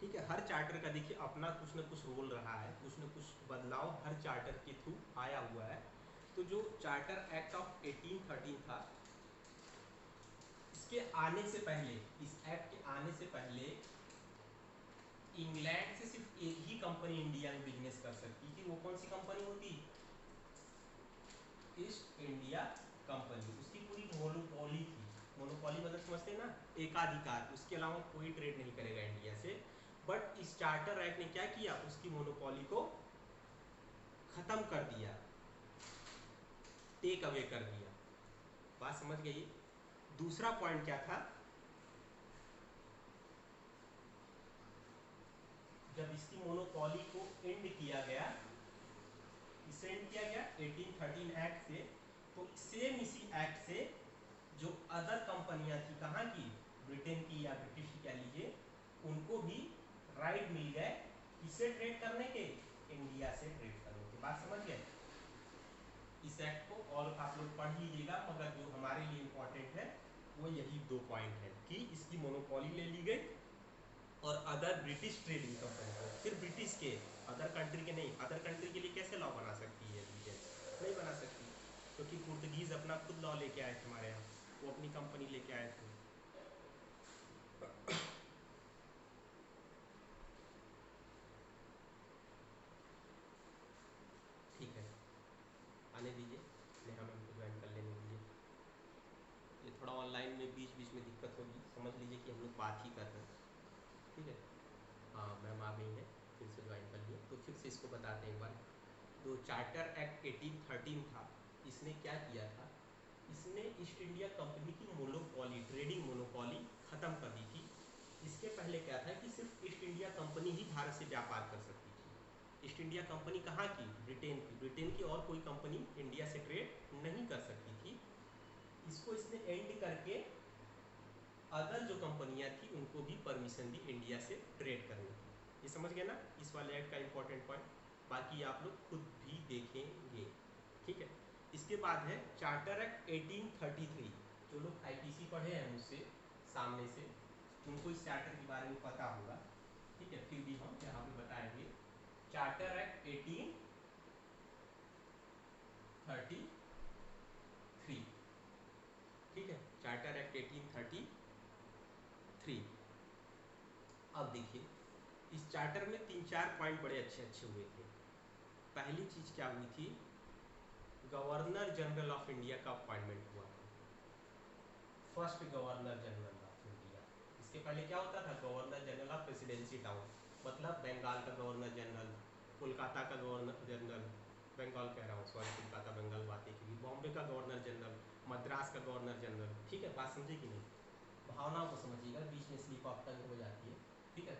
ठीक है, हर चार्टर का देखिए अपना कुछ न कुछ रोल रहा है, कुछ न कुछ बदलाव हर चार्टर के थ्रू आया हुआ है। तो जो चार्टर एक्ट ऑफ 1813 था, इसके आने से पहले, इस एक्ट के आने से पहले इंग्लैंड से सिर्फ एक ही कंपनी इंडिया में बिजनेस कर सकती थी। वो कौन सी कंपनी होती? East India company. उसकी पूरी मोनोपोली थी। मोनोपोली मतलब समझते हैं ना, एकाधिकार, उसके अलावा कोई ट्रेड नहीं करेगा इंडिया से। बट इस चार्टर एक्ट ने क्या किया, उसकी मोनोपोली को खत्म कर दिया, टेक अवे कर दिया। बात समझ गई? दूसरा पॉइंट क्या था, जब इसकी मोनोपोली को एंड किया गया, इसे एंड किया गया 1813 एक्ट से, तो सेम इसी एक्ट से जो अदर कंपनियां थी, कहाँ की, ब्रिटेन की या ब्रिटिश की कह लीजिए, उनको भी राइट मिल गए किससे ट्रेड करने के, इंडिया से ट्रेड करने के। बात समझ गए? इस एक्ट को और आप लोग पढ़ लीजिएगा, मगर जो हमारे लिए इंपॉर्टेंट है वो यही 2 पॉइंट है कि इसकी मोनोपोली ले ली गई और अदर ब्रिटिश ट्रेडिंग कंपनी को, सिर्फ ब्रिटिश के, अदर कंट्री के नहीं। अदर कंट्री के लिए कैसे लॉ बना सकती है ब्रिटेन? नहीं बना सकती, क्योंकि पुर्तगीज अपना खुद लॉ लेके आए थे हमारे यहाँ, वो अपनी कंपनी लेके आए थे। ठीक है, आने दीजिए, नेहा मैम को ज्वाइन कर लेने दीजिए। ये थोड़ा ऑनलाइन में बीच बीच में दिक्कत होगी, समझ लीजिए कि हम लोग बात ही कर रहे हैं। ठीक है, हाँ मैम आ गई हैं, फिर से ज्वाइन कर लिए, तो फिर से इसको बताते हैं एक बार। तो चार्टर एक्ट 1813 था, इसने क्या किया था, इसने ईस्ट इंडिया कंपनी की मोनोपोली, ट्रेडिंग मोनोपोली खत्म कर दी थी। इसके पहले क्या था कि सिर्फ ईस्ट इंडिया कंपनी ही भारत से व्यापार कर सकती थी। ईस्ट इंडिया कंपनी कहाँ की? ब्रिटेन की। ब्रिटेन की और कोई कंपनी इंडिया से ट्रेड नहीं कर सकती थी। इसको इसने एंड करके अदर जो कंपनियां थी उनको भी परमिशन दी इंडिया से ट्रेड करने की। ये समझ गए ना इस वाले एक्ट का इंपॉर्टेंट पॉइंट? बाकी आप लोग खुद भी देखेंगे। ठीक है, इसके बाद है चार्टर एक्ट 1833। जो लोग आईपीसी पढ़े हैं मुझसे सामने से, उनको इस चार्टर के बारे में पता होगा। ठीक है, फिर भी हम यहाँ पे बताएंगे। Charter act 1833। ठीक है, चार्टर एक्ट 1833। अब देखिए, इस चार्टर में 3-4 पॉइंट बड़े अच्छे अच्छे हुए थे। पहली चीज क्या हुई थी, गवर्नर जनरल ऑफ इंडिया का अपॉइंटमेंट हुआ था। First governor general of India. इसके पहले क्या होता था, governor general of presidency town, मतलब बंगाल का गवर्नर जनरल, कोलकाता का गवर्नर जनरल, बंगाल कह रहा हूँ, सॉरी, कोलकाता बंगाल बातें की, बॉम्बे का गवर्नर जनरल, मद्रास का गवर्नर जनरल। ठीक है, बात समझे कि नहीं? भावनाओं को समझिएगा, बीच में स्लिप ऑफ टंग हो जाती है। ठीक है,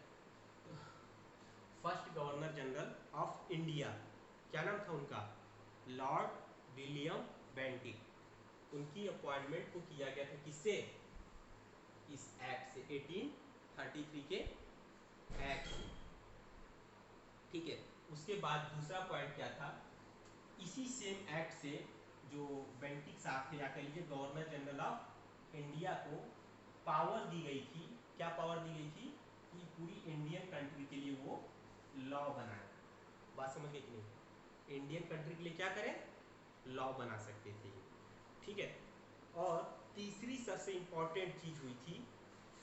first governor general of India, क्या नाम था उनका? Lord William Bentinck. उनकी अपॉइंटमेंट को किया गया था किससे? इस एक्ट से, 1833 के एक्ट से। ठीक है, उसके बाद दूसरा पॉइंट क्या था? इसी सेम एक्ट से जो बेंटिक साहब थे, या कह लीजिए गवर्नर जनरल ऑफ इंडिया को पावर दी गई थी। क्या पावर दी गई थी? कि पूरी इंडियन कंट्री के लिए वो लॉ बनाए। बात समझ गए कि नहीं? इंडियन कंट्री के लिए क्या करें? लॉ बना सकते थे। ठीक है, और तीसरी सबसे इंपॉर्टेंट चीज हुई थी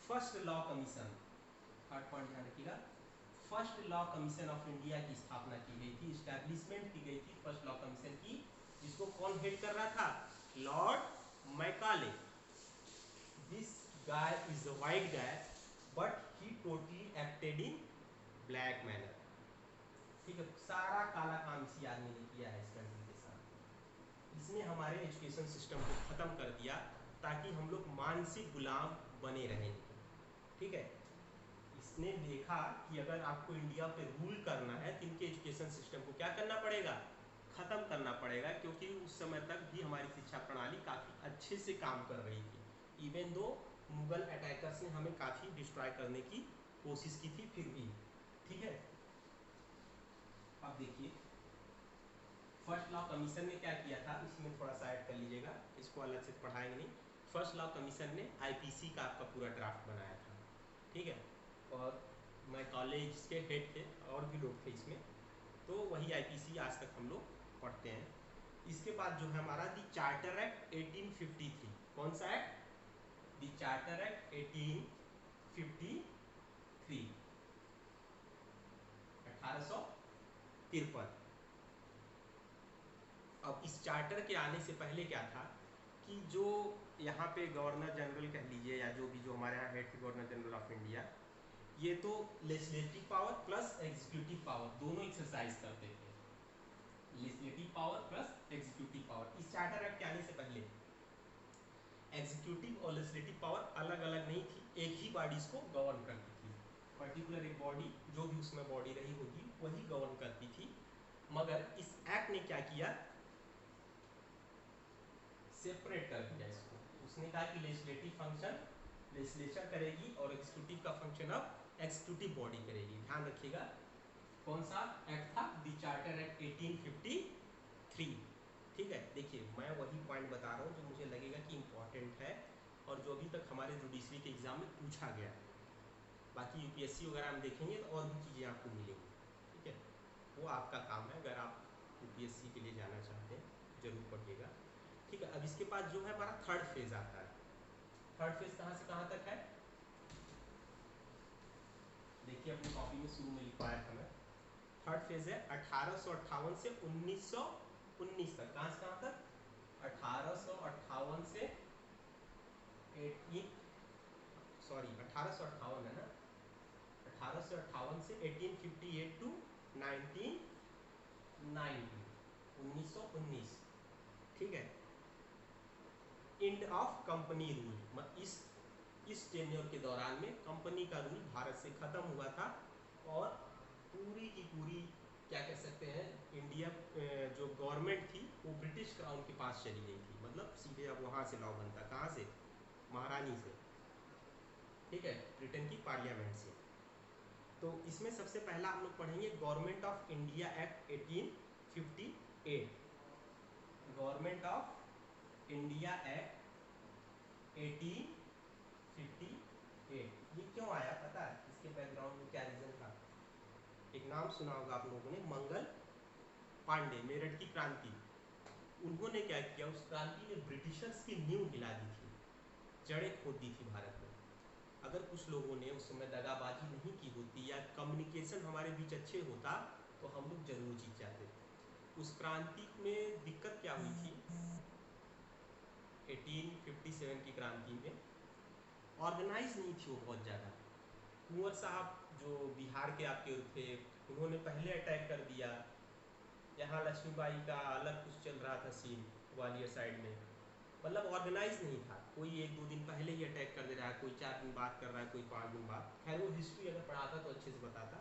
first law commission. Third point ध्यान रखिएगा, first law commission of India की स्थापना की गई थी, स्टैब्लिशमेंट की गई थी फर्स्ट लॉ कमीशन की, जिसको कौन हेड कर रहा था? Lord Macaulay. This guy is a white guy but he totally acted in black manner. ठीक है, सारा काला काम इसी आदमी ने किया है इस कंट्री के साथ। इसने हमारे एजुकेशन सिस्टम को खत्म कर दिया ताकि हम लोग मानसिक गुलाम बने रहें। ठीक है, इसने देखा कि अगर आपको इंडिया पे रूल करना है तो इनके एजुकेशन सिस्टम को क्या करना पड़ेगा? खत्म करना पड़ेगा, क्योंकि उस समय तक भी हमारी शिक्षा प्रणाली काफ़ी अच्छे से काम कर रही थी। इवन दो मुगल अटैकर्स ने हमें काफ़ी डिस्ट्रॉय करने की कोशिश की थी, फिर भी। ठीक है, अब देखिए फर्स्ट लॉ कमीशन ने क्या किया था, इसमें थोड़ा सा ऐड कर लीजिएगा, इसको अलग से पढ़ाएंगे नहीं। फर्स्ट लॉ कमीशन ने आईपीसी का आपका पूरा ड्राफ्ट बनाया था। ठीक है, और मैं कॉलेज के हेड थे और भी लोग थे इसमें, तो वही आईपीसी आज तक हम लोग पढ़ते हैं। इसके बाद जो है हमारा दी चार्टर एक्ट 1853। कौन सा एक्ट? दी चार्टर एक्ट 1853, 1853। अब इस चार्टर के आने से पहले क्या था कि जो यहाँ पे गवर्नर जनरल कह लीजिए, या जो भी जो हमारे यहाँ head governor general of India, ये तो legislative power plus executive power दोनों एक्सरसाइज करते थे। Legislative power plus executive power. इस चार्टर एक्ट के आने से पहले एग्जीक्यूटिव और लेजिस्लेटिव पावर अलग अलग नहीं थी, एक ही बॉडी इसको गवर्न करती थी। पर्टिकुलर एक बॉडी, जो भी उसमें बॉडी रही होगी वही गवर्न करती थी। मगर इस एक्ट ने क्या किया? सेपरेट कर दिया इसको। उसने कहा कि लेजिस्लेटिव फंक्शन लेजिस्लेचर करेगी और एग्जीक्यूटिव का फंक्शन अब एग्जीक्यूटिव बॉडी करेगी। ध्यान रखिएगा, कौन सा एक्ट था? दी चार्टर एक्ट 1853। ठीक है, देखिए मैं वही पॉइंट बता रहा हूँ जो मुझे लगेगा कि इम्पोर्टेंट है और जो अभी तक हमारे जुडिशरी के एग्जाम में पूछा गया है। बाकी यूपीएससी वगैरह हम देखेंगे तो और भी चीज़ें आपको मिलेंगी। ठीक है, वो आपका काम है, अगर आप यूपीएससी के लिए जाना चाहते हैं जरूर पढ़िएगा। ठीक है, अब इसके बाद जो है हमारा थर्ड फेज आता है। थर्ड फेज कहाँ से कहाँ तक है? देखिए अपनी कॉपी में शुरू में लिखवाया था मैं। थर्ड फेज है 1858 से 1919 तक। कहाँ से कहाँ तक? 1858 से 1858 है ना, 1858 से 1858 टू 1990, 1919। ठीक है, एंड ऑफ कंपनी रूल, इस टेन्योर के दौरान में कंपनी का रूल भारत से खत्म हुआ था और पूरी की पूरी क्या कह सकते हैं, इंडिया जो गवर्नमेंट थी वो ब्रिटिश क्राउन के पास चली गई थी। मतलब सीधे अब वहाँ से लॉ बनता, कहाँ से? महारानी से। ठीक है, ब्रिटेन की पार्लियामेंट से। तो इसमें सबसे पहला हम लोग पढ़ेंगे government of India act 1858। Government of India act 1858 ये क्यों आया पता है? इसके बैकग्राउंड में क्या रीजन था? एक नाम सुना होगा आप लोगों ने, मंगल पांडे, मेरठ की क्रांति। उन्होंने क्या किया? उस क्रांति ने ब्रिटिशर्स की नींव हिला दी थी, जड़ें खोद दी थी भारत में। अगर कुछ लोगों ने उस समय दगाबाजी नहीं की होती या कम्युनिकेशन हमारे बीच अच्छे होता तो हम लोग जरूर जीत जाते। उस क्रांति में दिक्कत क्या हुई थी? 1857 की क्रांति में ऑर्गेनाइज नहीं थी वो बहुत ज़्यादा। कुंवर साहब जो बिहार के आपके थे, उन्होंने पहले अटैक कर दिया, यहाँ लक्ष्मीबाई का अलग कुछ चल रहा था सीन ग्वालियर साइड में, मतलब ऑर्गेनाइज नहीं था, कोई एक दो दिन पहले ही अटैक कर दे रहा है, कोई 4 दिन बाद कर रहा है, कोई 5 दिन बाद। खैर वो हिस्ट्री अगर पढ़ाता तो अच्छे से बताता।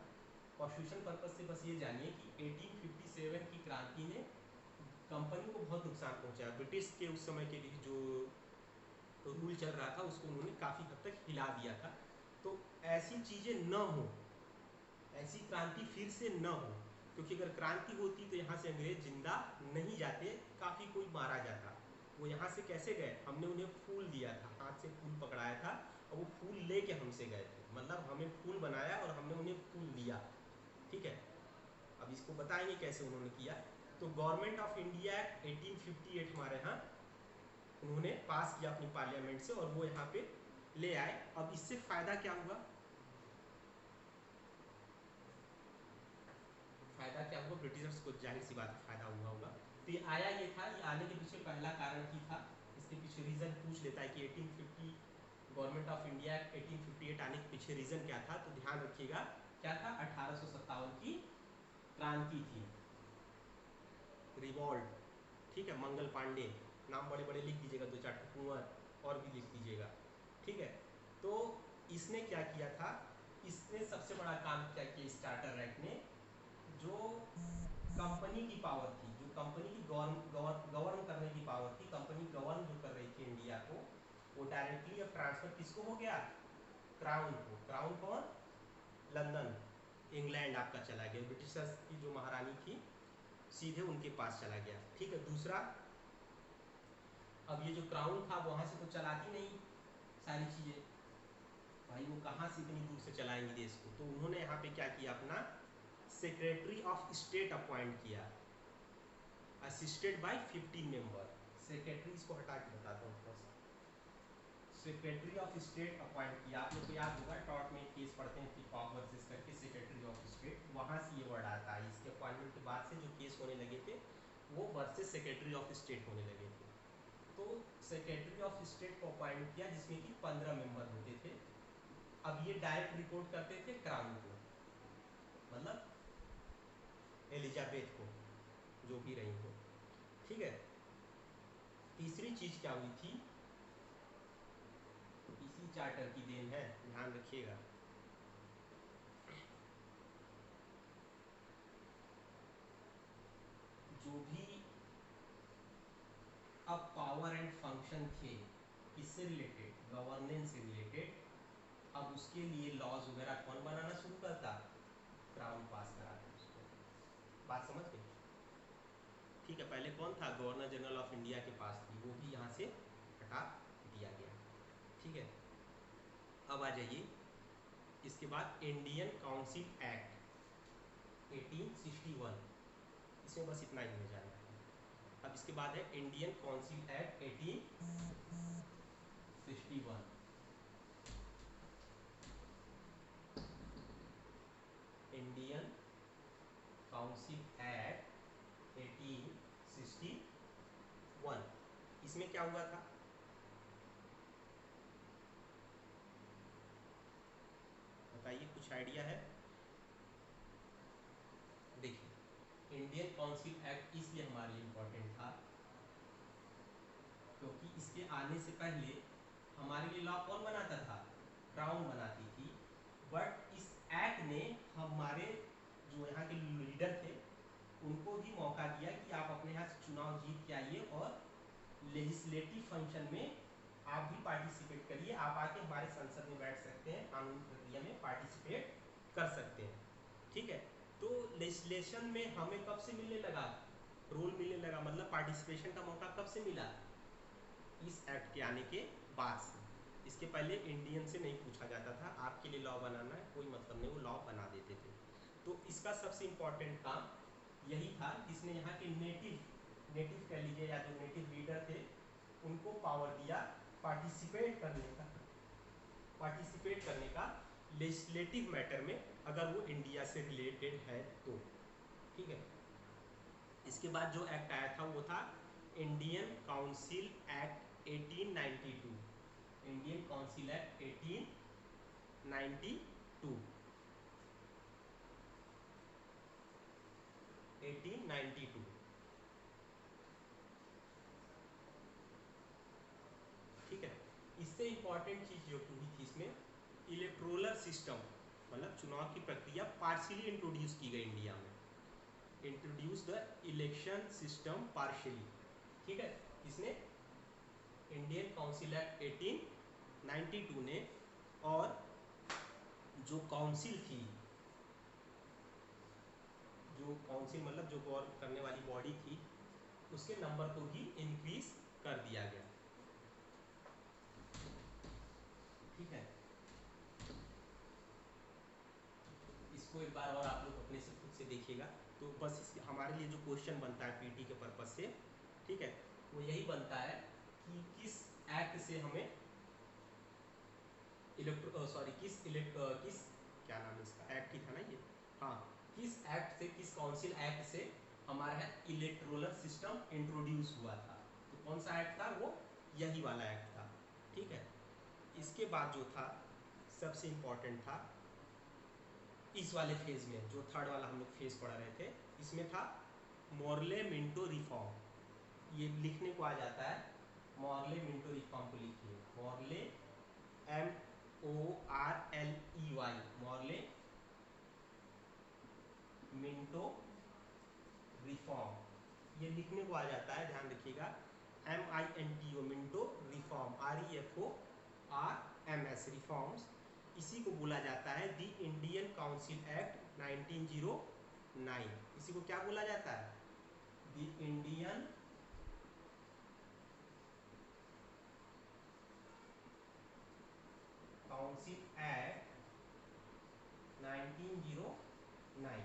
कॉन्स्टिट्यूशन पर्पज से बस ये जानिए कि 1857 की क्रांति ने कंपनी को बहुत नुकसान पहुंचाया। ब्रिटिश के उस समय के लिए जो रूल चल रहा था उसको उन्होंने काफ़ी हद तक हिला दिया था। तो ऐसी चीज़ें न हो, ऐसी क्रांति फिर से न हो, क्योंकि अगर क्रांति होती तो यहाँ से अंग्रेज जिंदा नहीं जाते, काफ़ी कोई मारा जाता। वो यहाँ से कैसे गए, हमने उन्हें फूल दिया था, हाथ से फूल पकड़ाया था और वो फूल लेके हमसे गए थे, मतलब हमें फूल बनाया और हमने उन्हें फूल दिया। ठीक है, अब इसको बताएंगे कैसे उन्होंने किया। तो गवर्नमेंट ऑफ इंडिया एक्ट 1858 हमारे यहाँ उन्होंने पास किया अपनी पार्लियामेंट से और वो यहाँ पे ले आए। अब इससे फायदा क्या हुआ, फायदा क्या हुआ, ब्रिटिशर्स को जाहिर सी बात है फायदा हुआ होगा। तो ये आया, ये था, ये आने के पीछे पहला कारण ही था, इसके पीछे रीजन पूछ लेता है कि 1850 गवर्नमेंट ऑफ इंडिया 1858 आने के पीछे रीजन क्या था। तो ध्यान रखिएगा क्या था, 1857 की क्रांति थी, रिवॉल्ट। ठीक है, मंगल पांडे, नाम बड़े बड़े लिख दीजिएगा, 2-4 कुंवर और भी लिख दीजिएगा। ठीक है, तो इसने क्या किया था, इसने सबसे बड़ा काम क्या किया स्टार्टर एक्ट ने, जो कंपनी की पावर थी, जो कंपनी की गवर्न करने की पावर थी, कंपनी गवर्न जो कर रही थी इंडिया को, वो डायरेक्टली अब ट्रांसफर किसको हो गया, क्राउन को। क्राउन कौन, लंदन, इंग्लैंड आपका चला गया, ब्रिटिशर्स की जो महारानी थी सीधे उनके पास चला गया। ठीक है, दूसरा, अब ये जो क्राउन था वहां से तो चलाती नहीं सारी चीजें, भाई वो कहाँ से इतनी दूर से चलाएंगे देश को। तो उन्होंने यहाँ पे क्या किया, अपना सेक्रेटरी ऑफ स्टेट अपॉइंट किया, असिस्टेड बाय 15 मेंबर। सेक्रेटरी इसको हटा के बताता हूँ थोड़ा सा। सेक्रेटरी ऑफ स्टेट अपॉइंट किया, आप लोग को याद होगा टॉट में केस पढ़ते हैं पीकॉक वर्सेस करके, सेक्रेटरी ऑफ स्टेट, वहाँ से ये वर्ड आता है। इसके अपॉइंटमेंट के बाद से जो केस होने लगे थे वो वर्सेस सेक्रेटरी ऑफ स्टेट होने लगे थे। तो सेक्रेटरी ऑफ स्टेट को अपॉइंट किया जिसमें कि 15 मेंबर होते थे। अब ये डायरेक्ट रिपोर्ट करते थे क्राउन को, मतलब एलिजाबेथ को, जो भी रही हो। ठीक है, तीसरी चीज क्या हुई थी, इसी चार्टर की देन है, ध्यान रखिएगा। जो भी अब पावर एंड फंक्शन थे किससे रिलेटेड, गवर्नेंस से रिलेटेड, अब उसके लिए लॉज वगैरह कौन बनाना शुरू करता, क्राउन पास कराता उसको। बात समझ गए। ठीक है, पहले कौन था, गवर्नर जनरल ऑफ इंडिया के पास थी, वो भी यहाँ से हटा दिया गया। ठीक है, अब आ जाइए इसके बाद इंडियन काउंसिल एक्ट 1861, इसमें बस इतना ही हो जाएगा। अब इसके बाद है Indian council act 1861। Indian council act 1861, इसमें क्या हुआ था, बताइए, कुछ आइडिया है। देखिए, इंडियन काउंसिल एक्ट इसलिए हमारे लिए इम्पोर्टेंट था क्योंकि इसके आने से पहले हमारे लिए लॉ कौन बनाता था, क्राउन बनाती थी। बट इस एक्ट ने हमारे जो यहाँ के लीडर थे उनको भी मौका दिया कि आप अपने यहाँ से चुनाव जीत के आइए और लेजिस्लेटिव फंक्शन में आप भी पार्टिसिपेट करिए, आप आके हमारे संसद में बैठ सकते हैं, कानून प्रक्रिया में पार्टिसिपेट कर सकते हैं। ठीक है, तो लेजिस्लेशन में हमें कब से मिलने लगा, रोल मिलने लगा, मतलब पार्टिसिपेशन का मौका कब से मिला, इस एक्ट के आने के बाद से। इसके पहले इंडियन से नहीं पूछा जाता था, आपके लिए लॉ बनाना है कोई मतलब नहीं, वो लॉ बना देते थे। तो इसका सबसे इम्पोर्टेंट काम यही था, जिसने यहाँ के नेटिव कह लीजिए या जो नेटिव लीडर थे उनको पावर दिया पार्टिसिपेट करने का लेजिस्लेटिव मैटर में, अगर वो इंडिया से रिलेटेड है तो। ठीक है, इसके बाद जो एक्ट आया था वो था Indian council act 1892। Indian council act 1892। 1892। ठीक है, इससे इंपॉर्टेंट चीज जो हुई थी इसमें, इलेक्ट्रोलर सिस्टम, मतलब चुनाव की प्रक्रिया पार्शियली इंट्रोड्यूस की गई इंडिया में। Introduce the election system partially. ठीक है, इसने इंडियन काउंसिल एक्ट 1892 ने, और जो काउंसिल थी, जो काउंसिल मतलब जो गौर करने वाली बॉडी थी, उसके नंबर को भी इंक्रीज कर दिया गया। ठीक है, इसको एक बार और आप लोग अपने से खुद से देखिएगा। तो बस हमारे लिए जो क्वेश्चन बनता है पीटी के पर्पज से, ठीक है, वो यही बनता है कि किस एक्ट से हमें किस क्या नाम है इसका, एक्ट ही था ना ये, हाँ, किस एक्ट से, किस काउंसिल एक्ट से हमारा इलेक्ट्रोलर सिस्टम इंट्रोड्यूस हुआ था। तो कौन सा एक्ट था वो, यही वाला एक्ट था। ठीक है, इसके बाद जो था सबसे इंपॉर्टेंट था इस वाले फेज में, जो थर्ड वाला हम लोग फेज पढ़ा रहे थे, इसमें था मॉर्ले मिंटो रिफॉर्म। ये लिखने को आ जाता है, मॉर्ले मिंटो रिफॉर्म को लिखिए, Morley MORLEY, Morley Minto reform. ये लिखने को आ जाता है, ध्यान रखिएगा, MINTO Minto reform, REFORMS reforms. इसी को बोला जाता है द इंडियन काउंसिल एक्ट 1909। इसी को क्या बोला जाता है, the Indian council act 1909।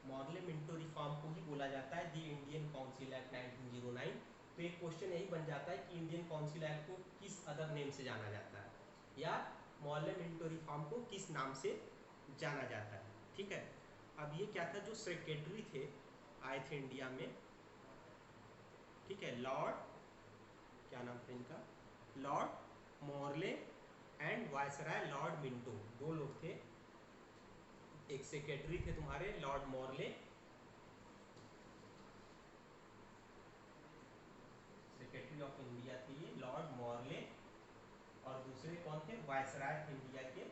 Morley Minto reform को ही बोला जाता है द इंडियन काउंसिल एक्ट 1909। तो एक क्वेश्चन यही बन जाता है कि इंडियन काउंसिल एक्ट को किस अदर नेम से जाना जाता है, या मॉर्ले मिंटो रिफॉर्म को किस नाम से जाना जाता है। ठीक है, अब ये क्या था, जो सेक्रेटरी थे आए थे इंडिया में, ठीक है, लॉर्ड, क्या नाम था इनका, Lord Morley and viceroy Lord Minto, दो लोग थे। एक सेक्रेटरी थे तुम्हारे Lord Morley, secretary of India थे ये लॉर्ड मॉर्ले, और दूसरे कौन थे, वायसराय थे इंडिया के,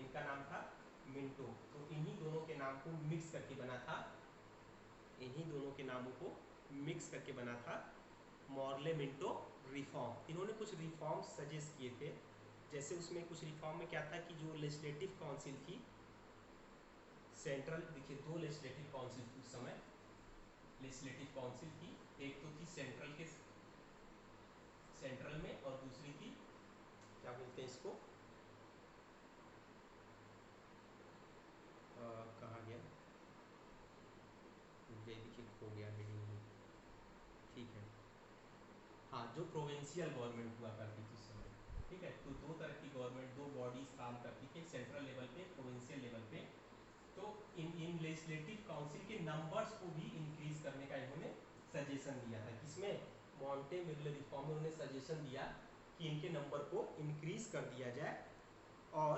इनका नाम था मिंटो। तो इन्हीं दोनों के नाम को मिक्स करके बना था, इन्हीं दोनों के नामों को मिक्स करके बना था मॉर्ले मिंटो रिफॉर्म। इन्होंने कुछ रिफॉर्म सजेस्ट किए थे, जैसे उसमें कुछ रिफॉर्म में क्या था कि जो लेजिस्लेटिव काउंसिल थी, सेंट्रल, देखिए दो लेजिस्लेटिव काउंसिल उस समय लेजिस्लेटिव काउंसिल थी, एक तो थी सेंट्रल में, और दूसरी थी, क्या बोलते हैं इसको, कहाँ गया, ये देखिए खो गया हेडिंग। ठीक है, हाँ, जो प्रोविंशियल गवर्नमेंट हुआ करती थी उस समय। ठीक है, तो दो तरह की गवर्नमेंट, दो बॉडीज काम करती थी, सेंट्रल लेवल पे, प्रोविंशियल लेवल पे। तो इन लेजिस्लेटिव काउंसिल के नंबर्स को भी इंक्रीज करने का इन्होंने सजेशन दिया था। किसमें, मॉन्टे मिले रिफॉर्म में उन्होंने सजेशन दिया कि इनके नंबर को इंक्रीज कर दिया जाए, और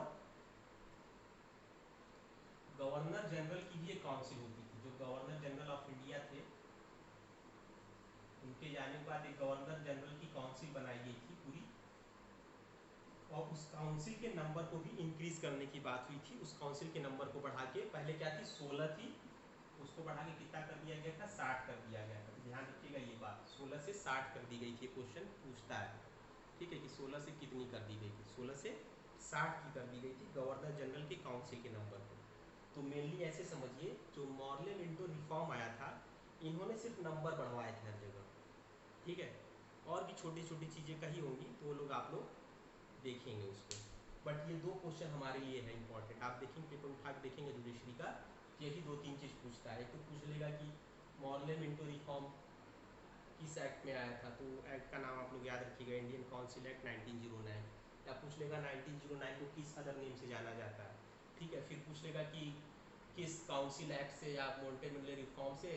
गवर्नर जनरल की भी एक काउंसिल होती थी। जो गवर्नर जनरल ऑफ इंडिया थे, उनके जाने के बाद एक गवर्नर जनरल की काउंसिल बनाई गई थी पूरी, और उस काउंसिल के नंबर को भी इंक्रीज करने की बात हुई थी। उस काउंसिल के नंबर को बढ़ा के, पहले क्या थी 16 थी, उसको बढ़ा के कितना कर दिया गया था, 60 कर दिया गया था। ध्यान रखिएगा ये बात, 16 से 60 कर दी गई थी। क्वेश्चन पूछता है, ठीक है, कि 16 से कितनी कर दी गई थी, 16 से 60 की कर दी गई थी गवर्नर जनरल के काउंसिल के नंबर को। तो मेनली ऐसे समझिए, जो मॉर्ले मिंटो रिफॉर्म आया था, इन्होंने सिर्फ नंबर बढ़वाए थे हर जगह। ठीक है, और भी छोटी छोटी चीज़ें कही होंगी, तो वो लोग आप लोग देखेंगे उसको। बट ये दो क्वेश्चन हमारे लिए है इंपॉर्टेंट। आप देखेंगे, पेपर उठा के देखेंगे जुडिशरी का, यही दो तीन चीज़ पूछता है। एक तो पूछ लेगा कि मॉर्ले मिंटो रिफॉर्म किस एक्ट में आया था, तो एक्ट का नाम आप लोग याद रखिएगा, इंडियन काउंसिल एक्ट 1909। या पूछ लेगा 1909 को किस अदर नेम से जाना जाता है। ठीक है, फिर पूछ लेगा कि किस काउंसिल एक्ट से या मोंटे मिले रिफॉर्म से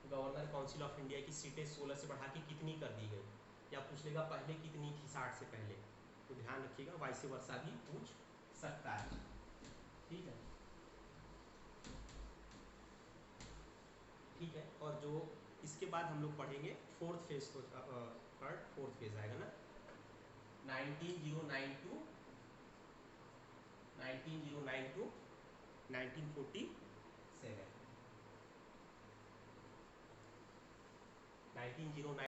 गवर्नर काउंसिल ऑफ इंडिया की सीटें 16 से बढ़ा के कितनी कर दी गई, या पूछ लेगा पहले कितनी थी 60 से पहले। तो ध्यान रखिएगा, वाइस वर्सा भी पूछ सकता है। ठीक है, ठीक है। और जो इसके बाद हम लोग पढ़ेंगे फोर्थ फेज को, फोर्थ फेज आएगा ना 19092 1947 1909